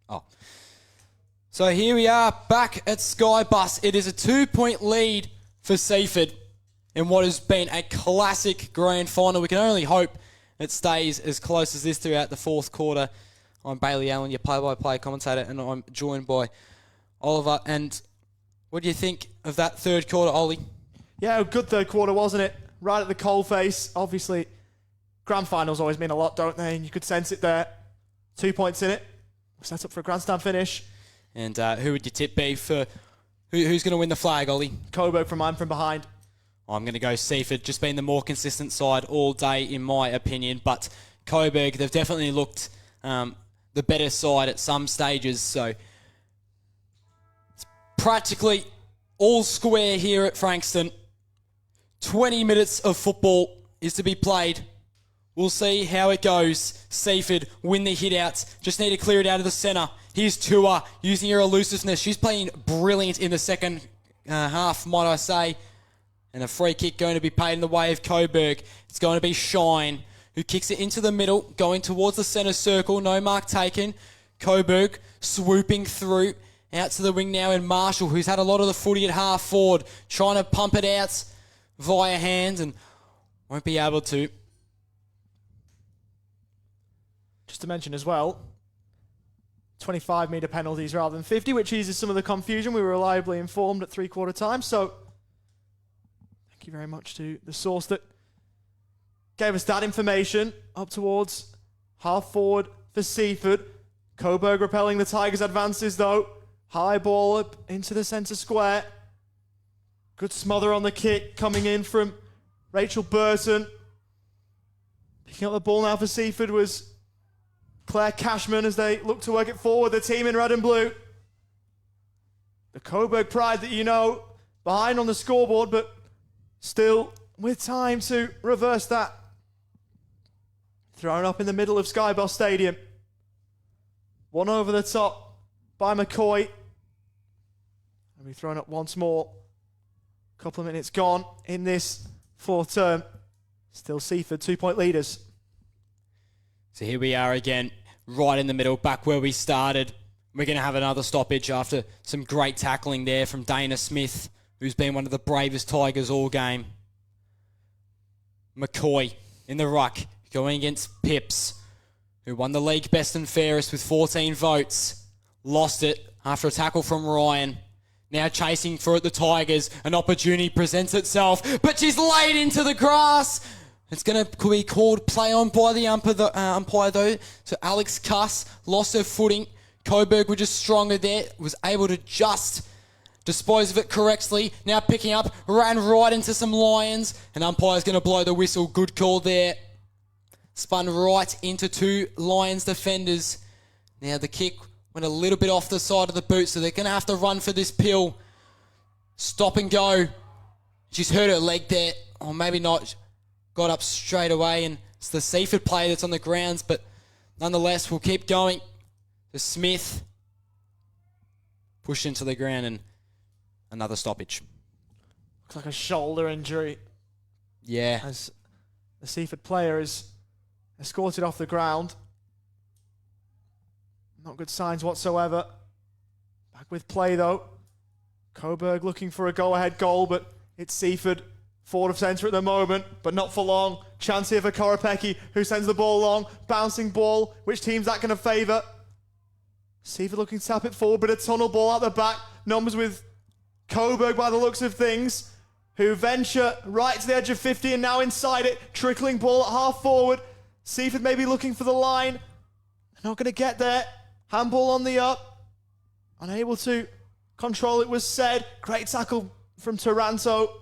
Oh. So here we are back at Skybus. It is a 2-point lead for Seaford in what has been a classic grand final. We can only hope it stays as close as this throughout the fourth quarter. I'm Bailey Allen, your play-by-play commentator, and I'm joined by Oliver. And what do you think of that third quarter, Ollie? Yeah, a good third quarter, wasn't it? Right at the coalface. Obviously, grand finals always mean a lot, don't they? And you could sense it there. 2 points in it. Set up for a grandstand finish. And who would your tip be for who's going to win the flag, Ollie? Coburg from behind. I'm going to go Seaford, just being the more consistent side all day, in my opinion. But Coburg, they've definitely looked the better side at some stages. So it's practically all square here at Frankston. 20 minutes of football is to be played. We'll see how it goes. Seaford win the hit-outs. Just need to clear it out of the centre. Here's Tua using her elusiveness. She's playing brilliant in the second half, might I say. And a free kick going to be paid in the way of Coburg. It's going to be Shine, who kicks it into the middle, going towards the centre circle. No mark taken. Coburg swooping through. Out to the wing now in Marshall, who's had a lot of the footy at half forward. Trying to pump it out via hands and won't be able to. Just to mention as well, 25-metre penalties rather than 50, which eases some of the confusion. We were reliably informed at three-quarter time, so thank you very much to the source that gave us that information. Up towards half forward for Seaford. Coburg repelling the Tigers' advances though. High ball up into the centre square. Good smother on the kick coming in from Rachel Burton. Picking up the ball now for Seaford was Claire Cashman as they look to work it forward. The team in red and blue. The Coburg pride that you know, behind on the scoreboard, but still with time to reverse that. Thrown up in the middle of Skybus Stadium. One over the top by McCoy. And we thrown up once more. Couple of minutes gone in this fourth term. Still Seaford 2-point leaders. So here we are again, right in the middle, back where we started. We're going to have another stoppage after some great tackling there from Dana Smith, who's been one of the bravest Tigers all game. McCoy in the ruck, going against Pips, who won the league best and fairest with 14 votes. Lost it after a tackle from Ryan. Now chasing for it, the Tigers. An opportunity presents itself, but she's laid into the grass. It's going to be called play on by the umpire though. So Alex Cuss lost her footing. Coburg were just stronger there. Was able to just dispose of it correctly. Now picking up. Ran right into some Lions. And umpire's going to blow the whistle. Good call there. Spun right into two Lions defenders. Now the kick went a little bit off the side of the boot. So they're going to have to run for this pill. Stop and go. She's hurt her leg there. Or maybe not. Got up straight away, and it's the Seaford player that's on the grounds, but nonetheless, we'll keep going. The Smith pushed into the ground, and another stoppage. Looks like a shoulder injury Yeah. as the Seaford player is escorted off the ground. Not good signs whatsoever. Back with play though. Coburg looking for a go-ahead goal, but it's Seaford. Forward of centre at the moment, but not for long. Chance here for Korapeki, who sends the ball long. Bouncing ball. Which team's that going to favour? Seaford looking to tap it forward, but a tunnel ball out the back. Numbers with Coburg by the looks of things, who venture right to the edge of 50 and now inside it. Trickling ball at half forward. Seaford maybe looking for the line. They're not going to get there. Handball on the up. Unable to control it was said. Great tackle from Taranto.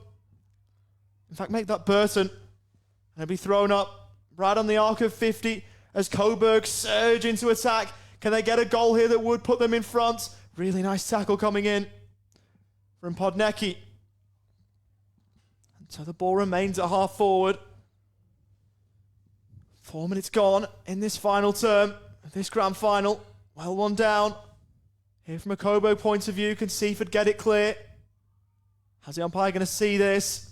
In fact, make that Burton. And it'll be thrown up right on the arc of 50 as Coburg surge into attack. Can they get a goal here that would put them in front? Really nice tackle coming in from Podnecki. And so the ball remains at half forward. 4 minutes gone in this final term, this grand final. Well one down. Here from a Coburg point of view, can Seaford get it clear? How's the umpire going to see this?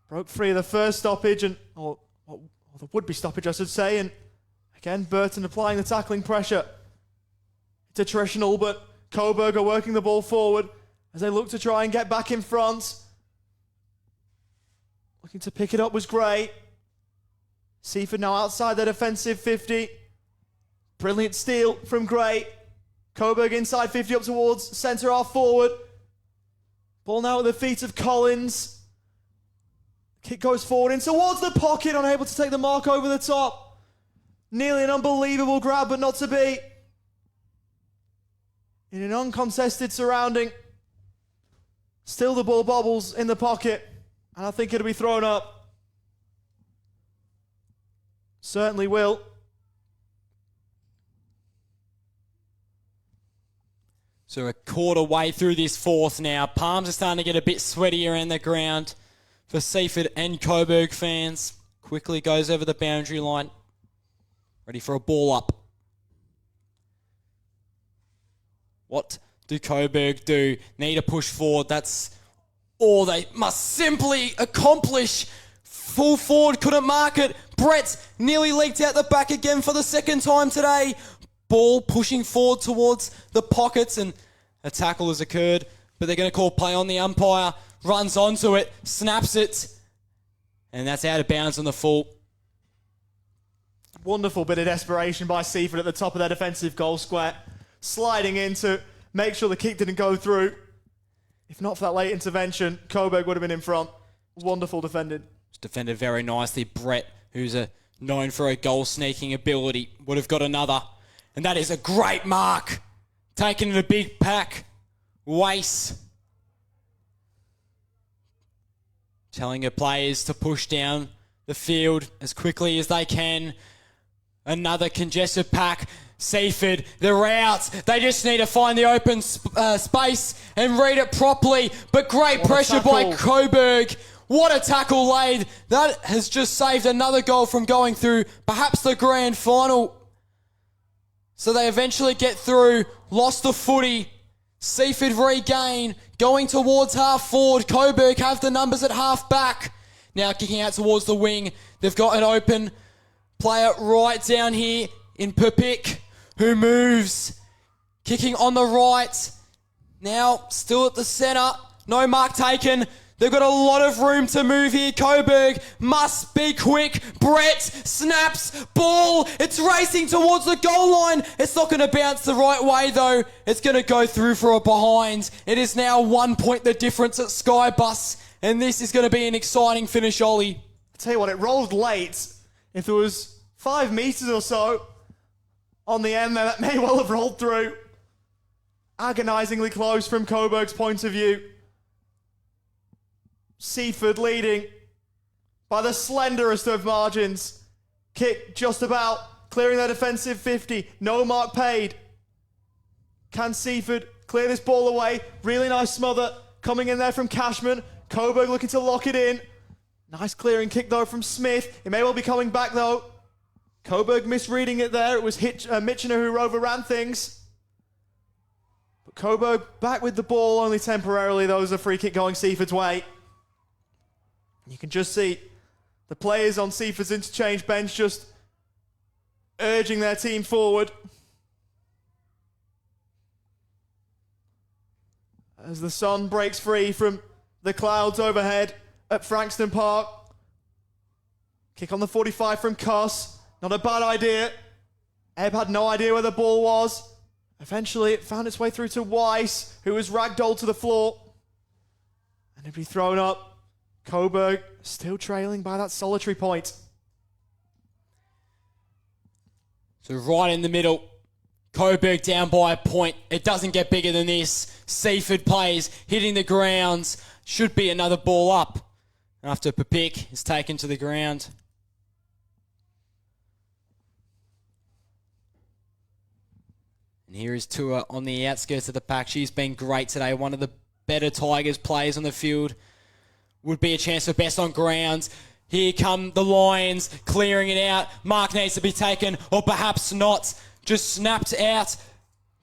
Broke free of the first stoppage, or the would-be stoppage, I should say. And again, Burton applying the tackling pressure. detritional, but Coburg are working the ball forward as they look to try and get back in front. Looking to pick it up was great. Seaford now outside their defensive 50. Brilliant steal from Gray. Coburg inside 50 up towards centre half forward. Ball now at the feet of Collins. Kick goes forward in towards the pocket, unable to take the mark over the top. Nearly an unbelievable grab, but not to be. In an uncontested surrounding. Still the ball bobbles in the pocket, and I think it'll be thrown up. Certainly will. So a quarter way through this fourth now. Palms are starting to get a bit sweaty around the ground for Seaford and Coburg fans. Quickly goes over the boundary line. Ready for a ball up. What do Coburg do? Need to push forward. That's all they must simply accomplish. Full forward, couldn't mark it. Brett nearly leaked out the back again for the second time today. Ball pushing forward towards the pockets, and a tackle has occurred, but they're going to call play on the umpire. Runs onto it, snaps it, and that's out of bounds on the full. Wonderful bit of desperation by Seaford at the top of their defensive goal square. Sliding in to make sure the kick didn't go through. If not for that late intervention, Coburg would have been in front. Wonderful defending. It's defended very nicely. Brett, who's known for a goal-sneaking ability, would have got another. And that is a great mark. Taken in a big pack. Wace. Telling her players to push down the field as quickly as they can. Another congested pack. Seaford, they're out. They just need to find the open space and read it properly. But great pressure by Coburg. What a tackle laid. That has just saved another goal from going through perhaps the grand final. So they eventually get through. Lost the footy. Seaford regain. Going towards half forward. Coburg have the numbers at half back. Now kicking out towards the wing. They've got an open player right down here in Perpick, who moves. Kicking on the right. Now still at the centre. No mark taken. They've got a lot of room to move here. Coburg must be quick. Brett snaps. Ball. It's racing towards the goal line. It's not going to bounce the right way, though. It's going to go through for a behind. It is now 1 point the difference at Skybus. And this is going to be an exciting finish, Ollie. I tell you what, it rolled late. If there was 5 metres or so on the end there, that may well have rolled through. Agonisingly close from Coburg's point of view. Seaford leading by the slenderest of margins. Kick just about clearing their defensive 50. No mark paid. Can Seaford clear this ball away? Really nice smother coming in there from Cashman. Coburg looking to lock it in. Nice clearing kick though from Smith. It may well be coming back though. Coburg misreading it there. It was Mitchener who overran things. But Coburg back with the ball only temporarily. Though, as a free kick going Seaford's way. You can just see the players on Seaford's interchange bench just urging their team forward. As the sun breaks free from the clouds overhead at Frankston Park. Kick on the 45 from Cuss. Not a bad idea. Ebb had no idea where the ball was. Eventually it found its way through to Weiss, who was ragdolled to the floor. And it'd be thrown up. Coburg still trailing by that solitary point. So right in the middle, Coburg down by a point. It doesn't get bigger than this. Seaford plays, hitting the grounds. Should be another ball up after Perpick is taken to the ground. And here is Tua on the outskirts of the pack. She's been great today. One of the better Tigers players on the field. Would be a chance for best on grounds. Here come the Lions clearing it out. Mark needs to be taken, or perhaps not. Just snapped out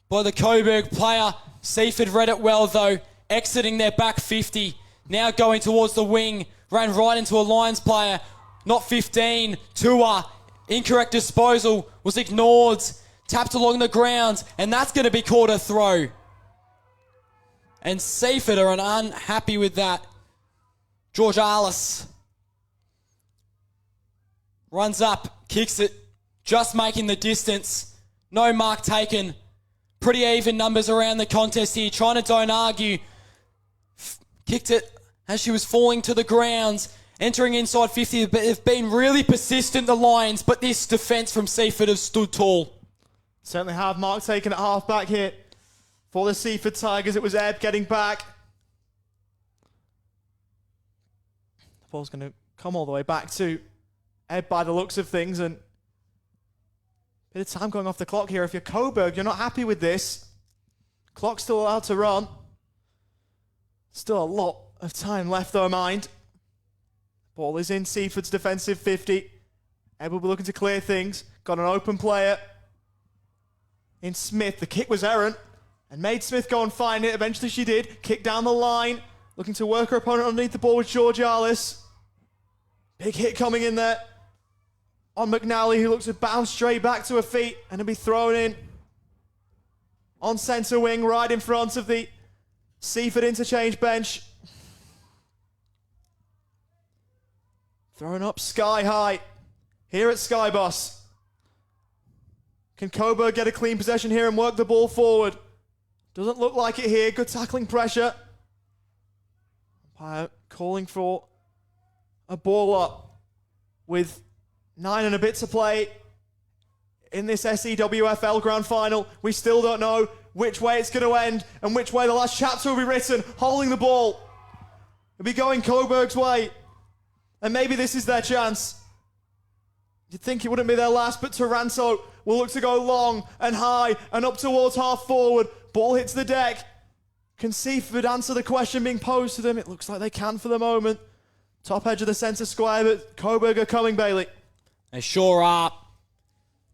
by the Coburg player. Seaford read it well though. Exiting their back 50. Now going towards the wing. Ran right into a Lions player. Not 15. Tua. Incorrect disposal. Was ignored. tapped along the ground, and that's going to be called a throw. And Seaford are unhappy with that. George Arliss runs up, kicks it, just making the distance. No mark taken. Pretty even numbers around the contest here. Trying to don't argue. Kicked it as she was falling to the ground. Entering inside 50. They've been really persistent, the Lions, but this defence from Seaford have stood tall. Certainly have. Mark taken at half back here for the Seaford Tigers. It was Ebb getting back. The ball's going to come all the way back to Ebb by the looks of things, and bit of time going off the clock here. If you're Coburg, you're not happy with this. Clock's still allowed to run. Still a lot of time left, though, mind. Ball is in Seaford's defensive 50. Ebb will be looking to clear things. Got an open player in Smith. The kick was errant and made Smith go and find it. Eventually she did. Kick down the line. Looking to work her opponent underneath the ball with George Arliss. Big hit coming in there on McNally, who looks to bounce straight back to her feet and to be thrown in on centre wing right in front of the Seaford interchange bench. Thrown up sky high here at Skyboss. Can Coburg get a clean possession here and work the ball forward? Doesn't look like it here. Good tackling pressure. Umpire calling for a ball up with 9 and a bit to play in this SEWFL Grand Final. We still don't know which way it's going to end and which way the last chapter will be written. Holding the ball. It'll be going Coburg's way. And maybe this is their chance. You'd think it wouldn't be their last, but Taranto will look to go long and high and up towards half forward. Ball hits the deck. Can Seaford answer the question being posed to them? It looks like they can for the moment. Top edge of the centre square, but Coburg are coming, Bailey. They sure are.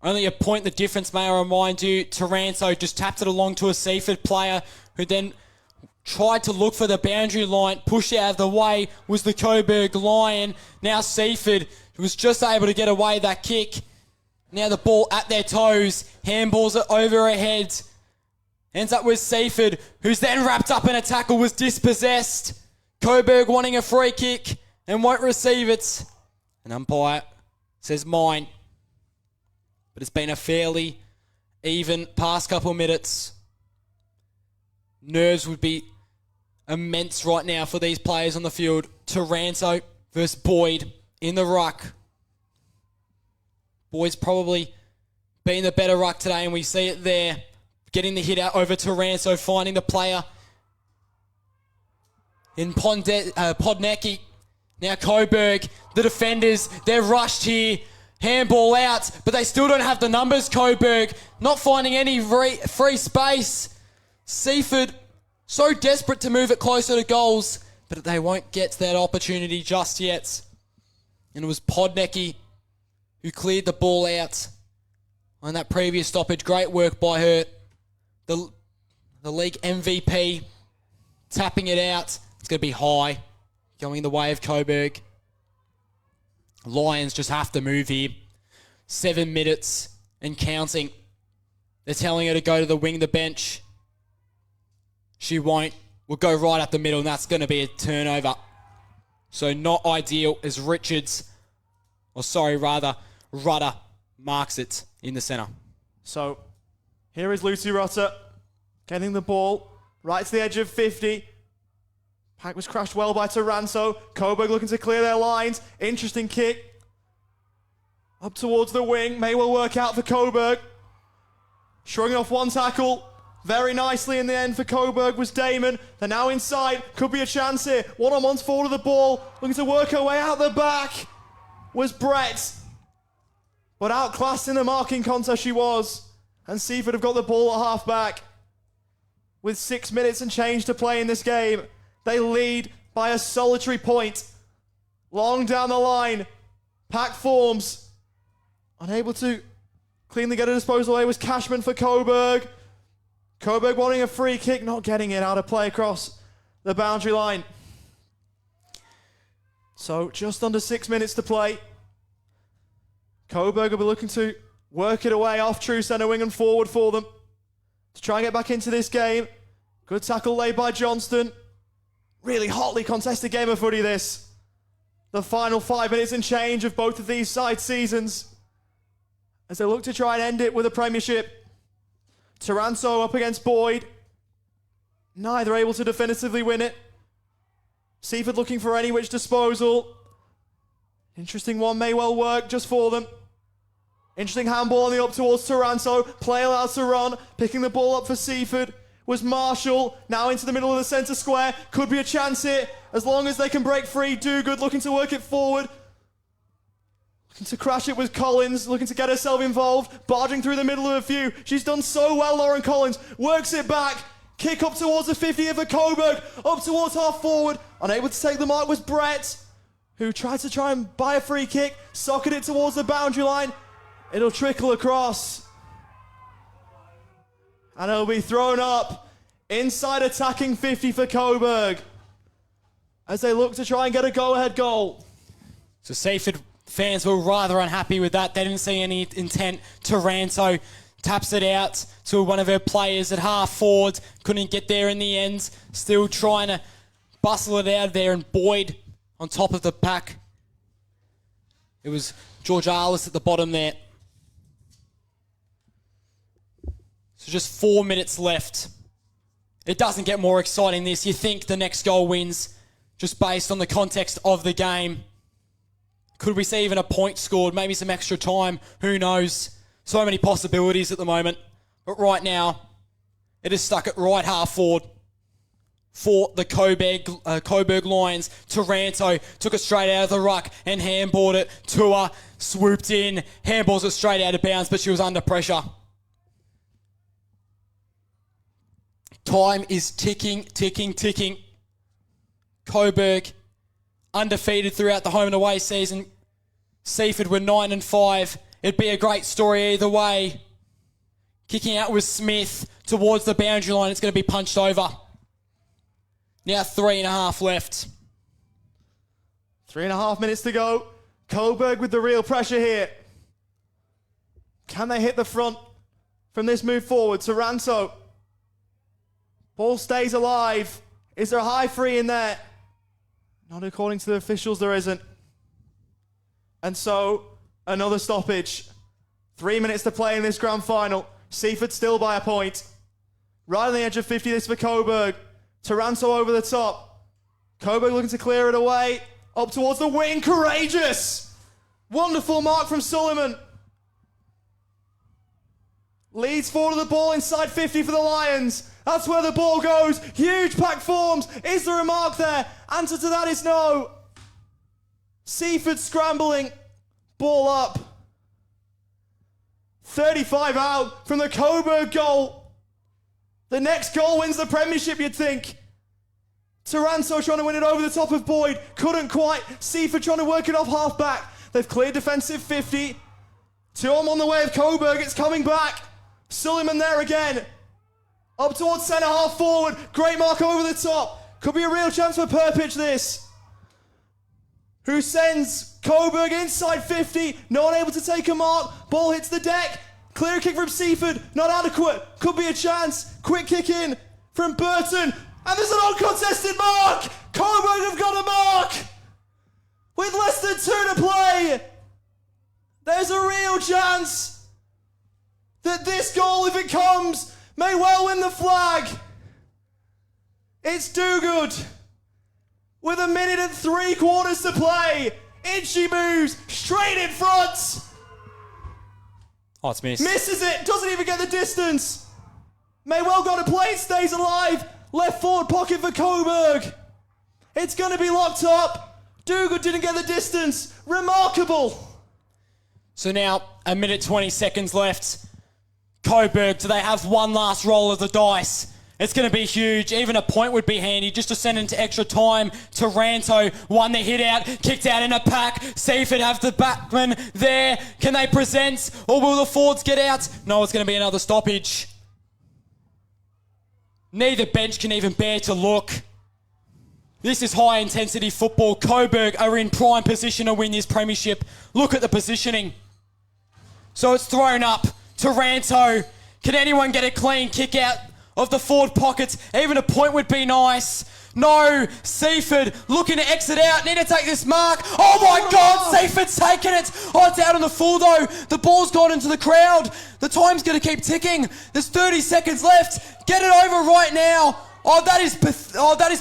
Only a point the difference, may I remind you. Taranto just tapped it along to a Seaford player who then tried to look for the boundary line, pushed out of the way, was the Coburg Lion. Now Seaford was just able to get away that kick. Now the ball at their toes, handballs it over her head. Ends up with Seaford, who's then wrapped up in a tackle, was dispossessed. Coburg wanting a free kick and won't receive it. An umpire says mine. But it's been a fairly even past couple minutes. Nerves would be immense right now for these players on the field. Taranto versus Boyd in the ruck. Boyd's probably been the better ruck today, and we see it there. Getting the hit out over Taranto, finding the player in Podnecki. Now Coburg, the defenders, they're rushed here. Handball out, but they still don't have the numbers, Coburg. Not finding any free space. Seaford so desperate to move it closer to goals, but they won't get that opportunity just yet. And it was Podnecki who cleared the ball out on that previous stoppage. Great work by her. The league MVP tapping it out. It's going to be high, going the way of Coburg. Lions just have to move here. 7 minutes and counting. They're telling her to go to the wing, the bench. She won't. We'll go right up the middle, and that's going to be a turnover. So not ideal as Rudder marks it in the centre. So here is Lucy Rutter getting the ball right to the edge of 50. Pack was crashed well by Taranto. Coburg looking to clear their lines. Interesting kick. Up towards the wing. May well work out for Coburg. Shrugging off one tackle. Very nicely in the end for Coburg was Damon. They're now inside. Could be a chance here. One-on-one's forward of the ball. Looking to work her way out the back was Brett. But outclassed in the marking contest she was. And Seaford have got the ball at half-back. With 6 minutes and change to play in this game. They lead by a solitary point. Long down the line. Pack forms. Unable to cleanly get a disposal away was Cashman for Coburg. Coburg wanting a free kick, not getting it out of play across the boundary line. So just under 6 minutes to play. Coburg will be looking to Work it away off true centre wing and forward for them to try and get back into this game. Good tackle laid by Johnston. Really hotly contested game of footy this. The final 5 minutes and change of both of these side seasons as they look to try and end it with a premiership. Taranto up against Boyd. Neither able to definitively win it. Seaford looking for any which disposal. Interesting one may well work just for them. Interesting handball on the up towards Taranto. Play allowed to run. Picking the ball up for Seaford was Marshall. Now into the middle of the centre square. Could be a chance here as long as they can break free. Dogood looking to work it forward. Looking to crash it with Collins. Looking to get herself involved. Barging through the middle of a few. She's done so well, Lauren Collins. Works it back. Kick up towards the 50th for Coburg. Up towards half forward. Unable to take the mark was Brett, who tried to try and buy a free kick. Socket it towards the boundary line. It'll trickle across. And it'll be thrown up. Inside attacking 50 for Coburg as they look to try and get a go-ahead goal. So Seaford fans were rather unhappy with that. They didn't see any intent. Taranto taps it out to one of her players at half forward. Couldn't get there in the end. Still trying to bustle it out of there. And Boyd on top of the pack. It was George Arliss at the bottom there. So just 4 minutes left. It doesn't get more exciting this. You think the next goal wins just based on the context of the game. Could we see even a point scored? Maybe some extra time. Who knows? So many possibilities at the moment. But right now, it is stuck at right half forward for the Coburg Lions. Taranto took it straight out of the ruck and handballed it. Tua swooped in, handballs it straight out of bounds, but she was under pressure. Time is ticking, ticking, ticking. Coburg undefeated throughout the home and away season. Seaford were 9-5. It'd be a great story either way. Kicking out with Smith towards the boundary line. It's going to be punched over. Now 3.5 left. 3.5 minutes to go. Coburg with the real pressure here. Can they hit the front from this move forward? Taranto. Ball stays alive. Is there a high free in there? Not according to the officials, there isn't. And so, another stoppage. 3 minutes to play in this grand final. Seaford still by a point. Right on the edge of 50, this for Coburg. Taranto over the top. Coburg looking to clear it away. Up towards the wing. Courageous! Wonderful mark from Suleiman. Leads forward to the ball inside 50 for the Lions. That's where the ball goes. Huge pack forms. Is there a mark there? Answer to that is no. Seaford scrambling. Ball up. 35 out from the Coburg goal. The next goal wins the premiership, you'd think. Taranto trying to win it over the top of Boyd. Couldn't quite. Seaford trying to work it off half back. They've cleared defensive 50. Tuom on the way of Coburg. It's coming back. Suleiman there again. Up towards centre half forward. Great mark over the top. Could be a real chance for Perpich this. Who sends Coburg inside 50. No one able to take a mark. Ball hits the deck. Clear kick from Seaford. Not adequate. Could be a chance. Quick kick in from Burton. And there's an uncontested mark. Coburg have got a mark. With less than 2 to play. There's a real chance that this goal, if it comes, may well win the flag. It's Dogood. With 1 minute and 3/4 to play. In she moves, straight in front. Oh, it's missed. Misses it, doesn't even get the distance. May well got to play, stays alive. Left forward pocket for Coburg. It's going to be locked up. Dogood didn't get the distance. Remarkable. So now, 1 minute 20 seconds left. Coburg, do they have one last roll of the dice? It's going to be huge. Even a point would be handy just to send into extra time. Taranto won the hit out, kicked out in a pack. Seaford have the backman there. Can they present or will the forwards get out? No, it's going to be another stoppage. Neither bench can even bear to look. This is high intensity football. Coburg are in prime position to win this premiership. Look at the positioning. So it's thrown up. Taranto. Can anyone get a clean kick out of the forward pockets? Even a point would be nice. No, Seaford looking to exit out. Need to take this mark. Oh my God, Seaford's taken it. Oh, it's out on the full though. The ball's gone into the crowd. The time's going to keep ticking. There's 30 seconds left. Get it over right now. Oh, that is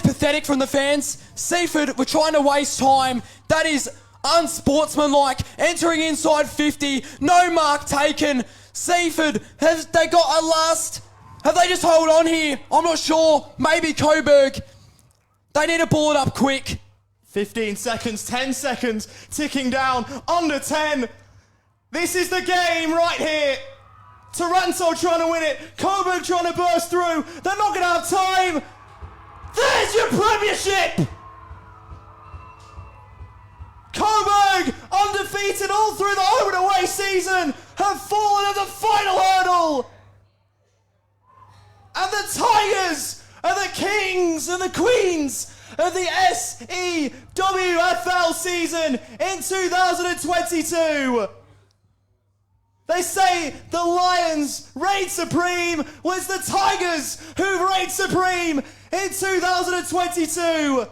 pathetic from the fans. Seaford, we're trying to waste time. That is unsportsmanlike. Entering inside 50. No mark taken. Seaford, have they got a last? Have they just hold on here? I'm not sure. Maybe Coburg. They need to ball it up quick. 15 seconds, 10 seconds, ticking down, under 10. This is the game right here. Taranto trying to win it. Coburg trying to burst through. They're not going to have time. There's your premiership. Coburg, undefeated all through the home and away season, have fallen at the final hurdle. And the Tigers are the kings and the queens of the SEWFL season in 2022. They say the Lions reign supreme. Well, it's the Tigers who reign supreme in 2022.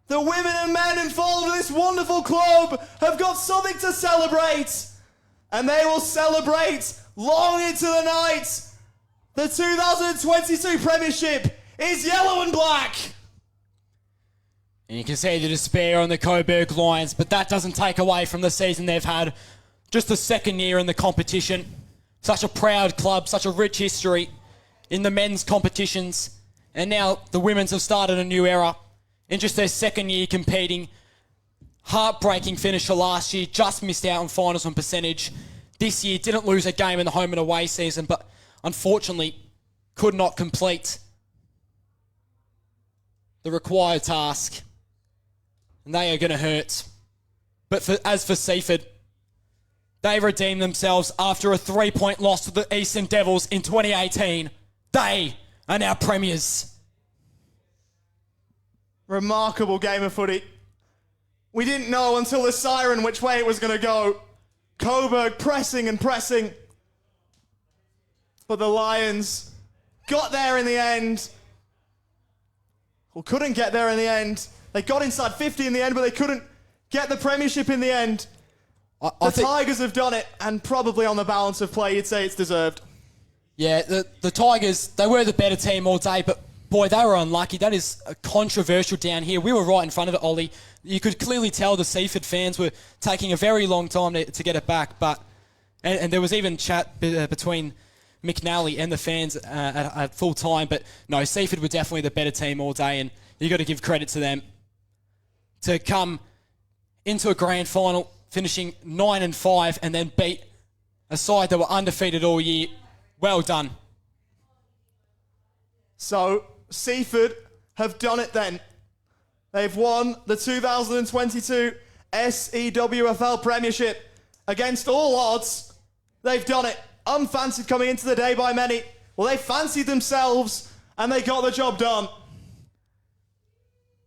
The women and men involved in this wonderful club have got something to celebrate. And they will celebrate long into the night. The 2022 Premiership is yellow and black. And you can see the despair on the Coburg Lions, but that doesn't take away from the season they've had. Just the second year in the competition. Such a proud club, such a rich history in the men's competitions. And now the women's have started a new era in just their second year competing. Heartbreaking finish for last year, just missed out on finals on percentage. This year didn't lose a game in the home and away season, but unfortunately could not complete the required task. And they are going to hurt. But as for Seaford, they redeemed themselves after a 3-point loss to the Eastern Devils in 2018. They are now premiers. Remarkable game of footy. We didn't know until the siren which way it was going to go. Coburg pressing and pressing. But the Lions got there in the end. Well, couldn't get there in the end. They got inside 50 in the end, but they couldn't get the premiership in the end. The Tigers have done it, and probably on the balance of play, you'd say it's deserved. Yeah, the Tigers, they were the better team all day, but boy, they were unlucky. That is controversial down here. We were right in front of it, Ollie. You could clearly tell the Seaford fans were taking a very long time to get it back, and there was even chat between McNally and the fans at full time, but no, Seaford were definitely the better team all day, and you got to give credit to them to come into a grand final, finishing 9-5, and then beat a side that were undefeated all year. Well done. So, Seaford have done it then. They've won the 2022 SEWFL Premiership against all odds. They've done it. Unfancied coming into the day by many. Well, they fancied themselves and they got the job done.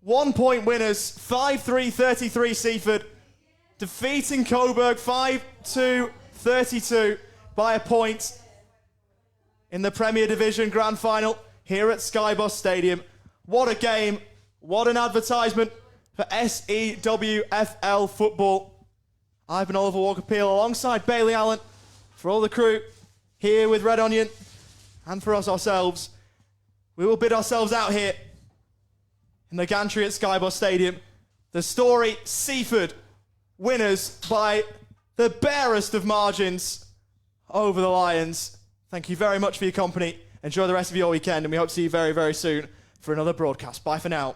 1 point winners, 5-3-33 Seaford, defeating Coburg 5-2-32 by a point in the Premier Division Grand Final here at Skybus Stadium. What a game, what an advertisement for SEWFL football. I've been Oliver Walker-Peel alongside Bailey Allen for all the crew here with Red Onion and for us ourselves. We will bid ourselves out here in the gantry at Skybus Stadium. The story, Seaford, winners by the barest of margins over the Lions. Thank you very much for your company. Enjoy the rest of your weekend, and we hope to see you very, very soon for another broadcast. Bye for now.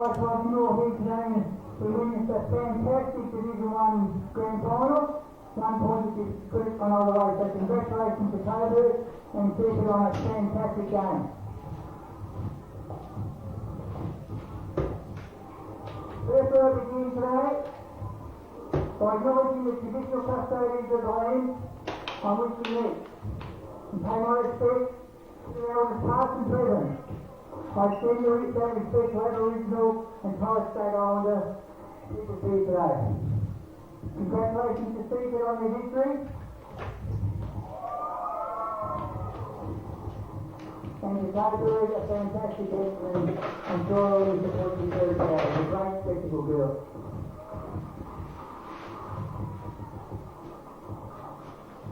Like you know, here today, we witnessed a fantastic Division 1 grand final. 1 point is good on all the way. So congratulations to Coburg and keep it on a fantastic game. First word begin today by acknowledging the traditional custodians of the land on which we meet and pay my respect to the elders past and present. I extend that respect to Aboriginal and Torres Strait Islander people here today. Congratulations to Caesar on their victory. And to Coburg, a fantastic excellent. I'm sure all the support you do today. It's a great spectacle, girl.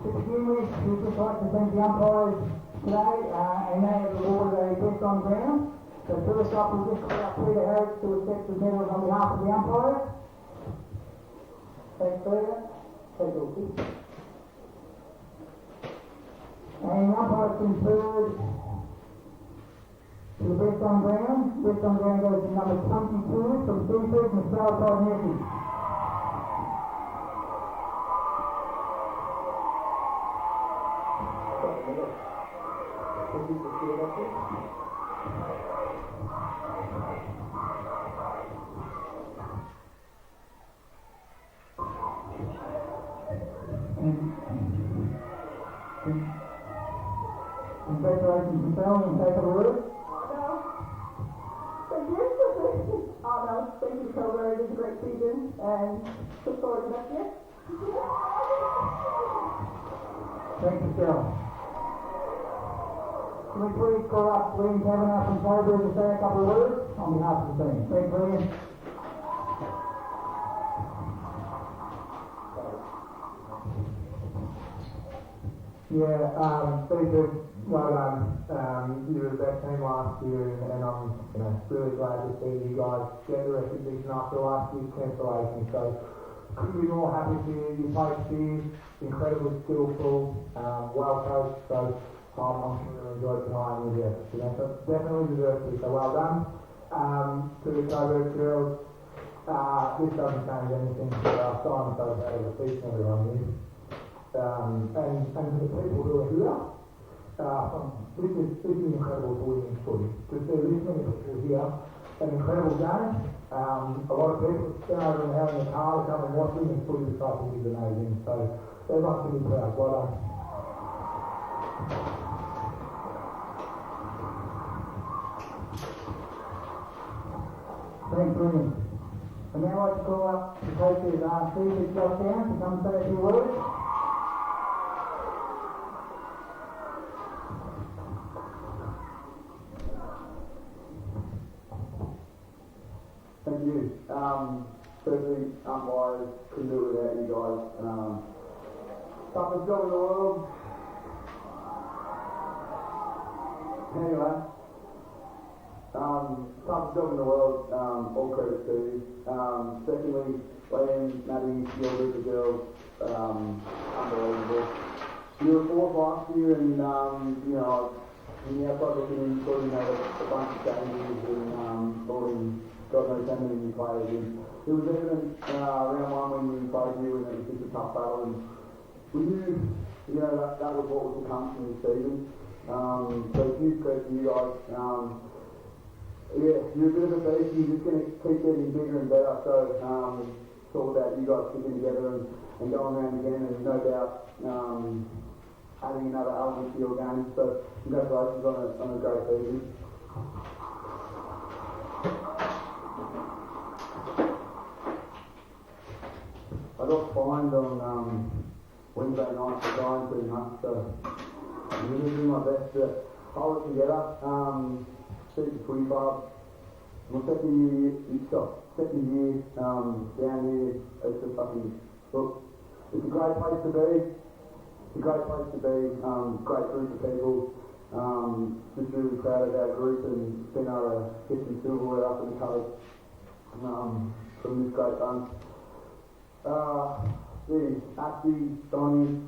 To begin with, we'd just like to thank the umpires today, and they have awarded a best on ground. So first up, we'll just call up Peter Harris to accept the medals on behalf of the umpires. Thanks, Peter. Take a look. And the umpires conferred to the best on ground. Best on ground goes to number 22 from Seaford, Michelle Cognetti. Congratulations, Michelle, and take a word. Thank you, Coburg. It was a great season, and look forward to next year. Thank you, Michelle. Can we please call up Liam Kavanagh from Coburg to say a couple of words on behalf of the team? Thanks, Liam. Yeah, pretty good. Well done. You were the best team last year, and I'm really glad to see you guys get the recognition after last year's cancellation. So, couldn't be more happy for you. You played fierce, incredibly skillful, well coached. So, I'm sure you'll enjoy tonight with you. Definitely deserved it. So, well done. To the Coburg girls, this doesn't change anything. Simon does that as a feast, everyone here. And to the people who are here, this is incredible for women's footy. To see this many people here, an incredible game. A lot of people started and having a car to come and watch women's footy this cycle is amazing. So everyone should be proud. Well done. Thanks, Liam. And now I'd like to call up the coaches, Steve Josh down to come say a few words. Thank you. Firstly, umpires, couldn't do it without you guys. Toughest job in the world. Anyway, toughest job in the world, all credit to you. Secondly, Liam, Maddie, your group of girls, unbelievable. You were fourth last year, and from the outside looking in, thought you made a bunch of changes and loading God knows how many new players in. It was evident round one when we played you, and it was just a tough battle, and we knew that was what was to come from this season. So huge credit to you guys. You're a bit of a beast. You're just going to keep getting bigger and better. So it's all about you guys sticking together and going around again, and no doubt adding another element to your game. So congratulations on a great season. I got fined on Wednesday night for dying too much, so I'm going to do my best to hold it together. Keep the footy club. My second year down here. It's a fucking look. It's a great place to be. It's a great place to be. Great group of people. Just really proud of our group and been able to get some silverware up in the coast from this great bunch. Ashley, Donnie,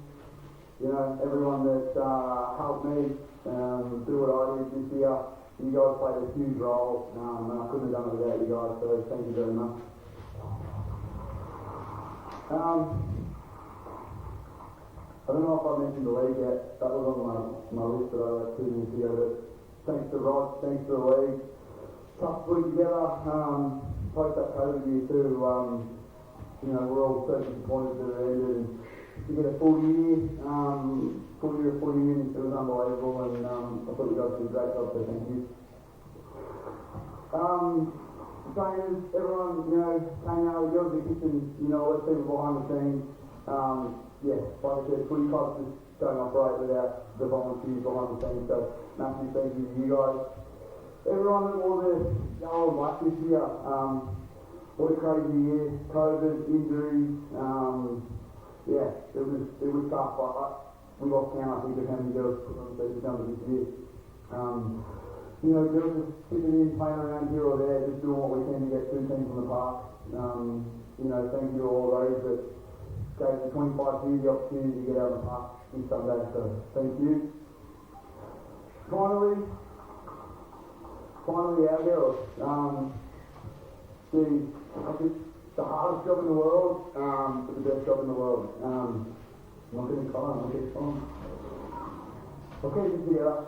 everyone that helped me do what I did this year. You guys played a huge role, and I couldn't have done it without you guys, so thank you very much. I don't know if I mentioned the league yet. That was on my list that I wrote 2 minutes ago. But thanks to Rod, thanks to the league. Tough to put together. Post that COVID year too. We're all so disappointed that it ended. And to get a full year of footy in, it was unbelievable. And I thought you guys did a great job, so thank you. Trainers, everyone, Kano, you're the kitchen, let's people behind the scenes. Like I said, footy clubs just don't operate without the volunteers behind the scenes, so massive thank you to you guys. Everyone that wore the old luck this year, what a crazy year, COVID, injuries, it was tough. We lost count, I think, of how many girls put on the season this year. Girls just sitting in, playing around here or there, just doing what we can to get 2 teams on the park. Thank you to all those that gave the 25 years the opportunity to get out on the park this Sunday, so thank you. Finally, our girls. The hardest job in the world, but the best job in the world. I'm not going to cry, I'll get fine. I'll keep it together.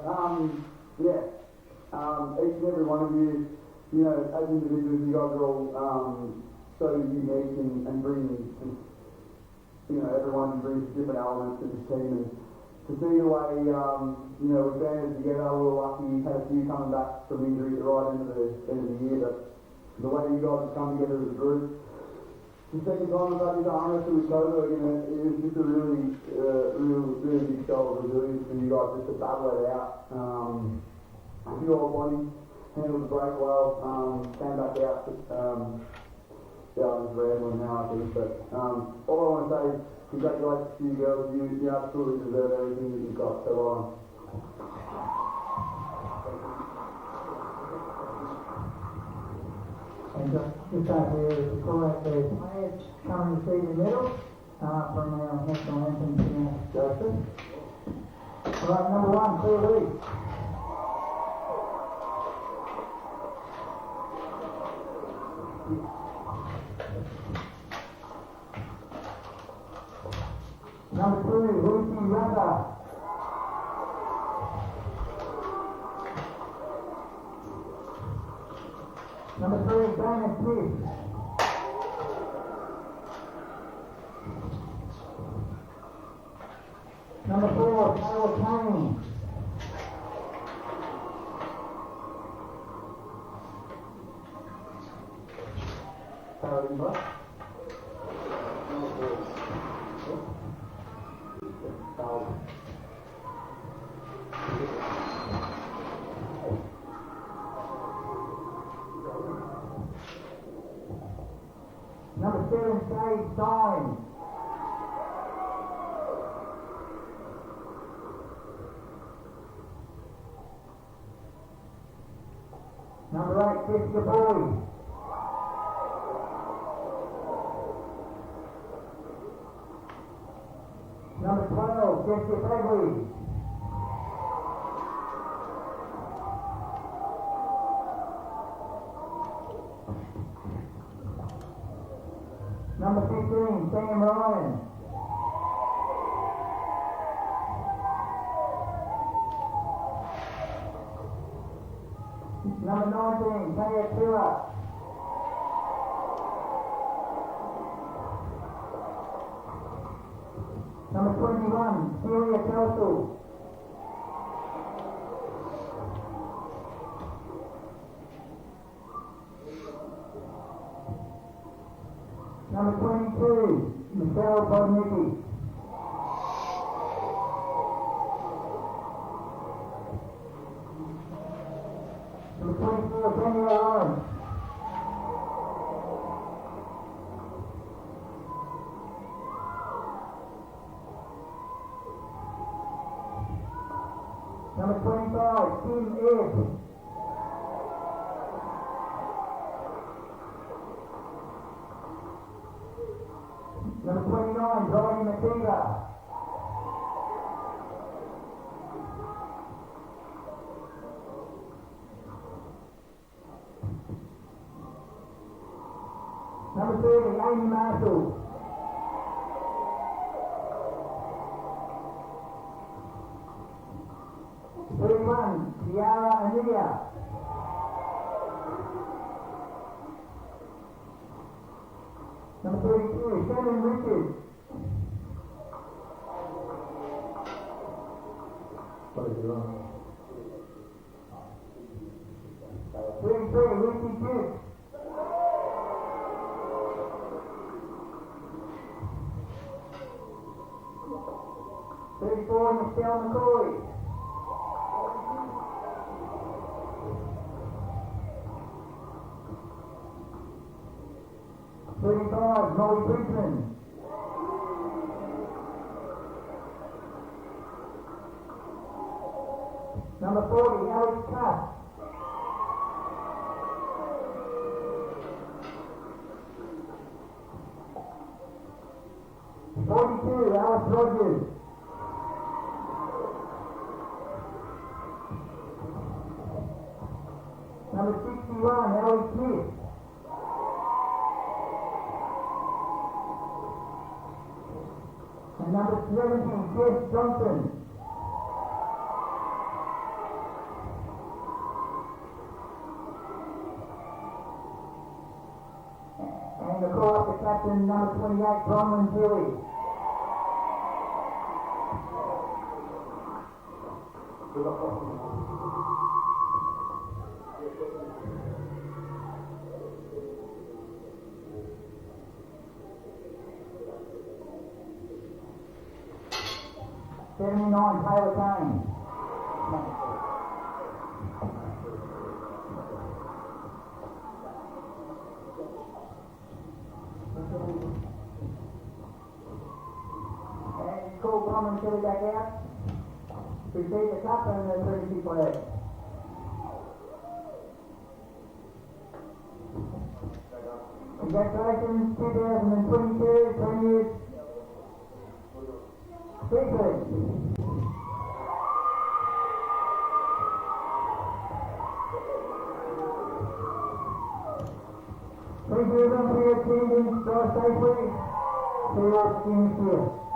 Each and every one of you, as individuals, you guys are all so unique and bring, everyone brings different elements to this team. And to see the way, we've banded together, we were lucky, had a few coming back from injury at the right end of the year, but the way you guys have come together as a group. The second time I've had this harness with Coburg, and it was just a really big show of resilience for you guys just to battle it out. You all Bonnie handled the break well, came back out. I'm just rambling now, I think, but all I want to say is congratulations to you girls. You absolutely deserve everything that you've got, so well done. And just out here to correct the players coming to see the medal from our national anthem singer, Joseph. Alright, number 1, Claire Lee. Number 2, Lucy Randa. Number 3, Dana Smith. Number 4, Taylor Kane. Number 7, Sage Stein. Number 8, Jessica Boyd. Number 12, Jessica Bagley. Number 15, Sam Ryan. Number 19, Taya Tira. Number 21, Celia Kelso. Number 22, Michelle Bodnicki. Number 24, Daniel Owen. Number 25, Tim Ebb. Number 29, Brian Mativa. Number 30, Amy Marshall. Tiara Amelia. Number 32, Shannon Richards. What is it wrong? 33, Lucy Duke. Michelle McCoy. Molly Bridgman. Number 40, Alex Cuss. Alice Rogers. Number 61, Ellie Smith. And number 17, Jess Johnson. And the call up to captain number 28, Bronwyn Gilly. Taylor Kane. And call Bronwyn Gilly back out. Receive the cup and the 32 flag. Congratulations, 2022 Premiers Seafood. Thank you everyone for your attendance. Drive safely. See you all next year.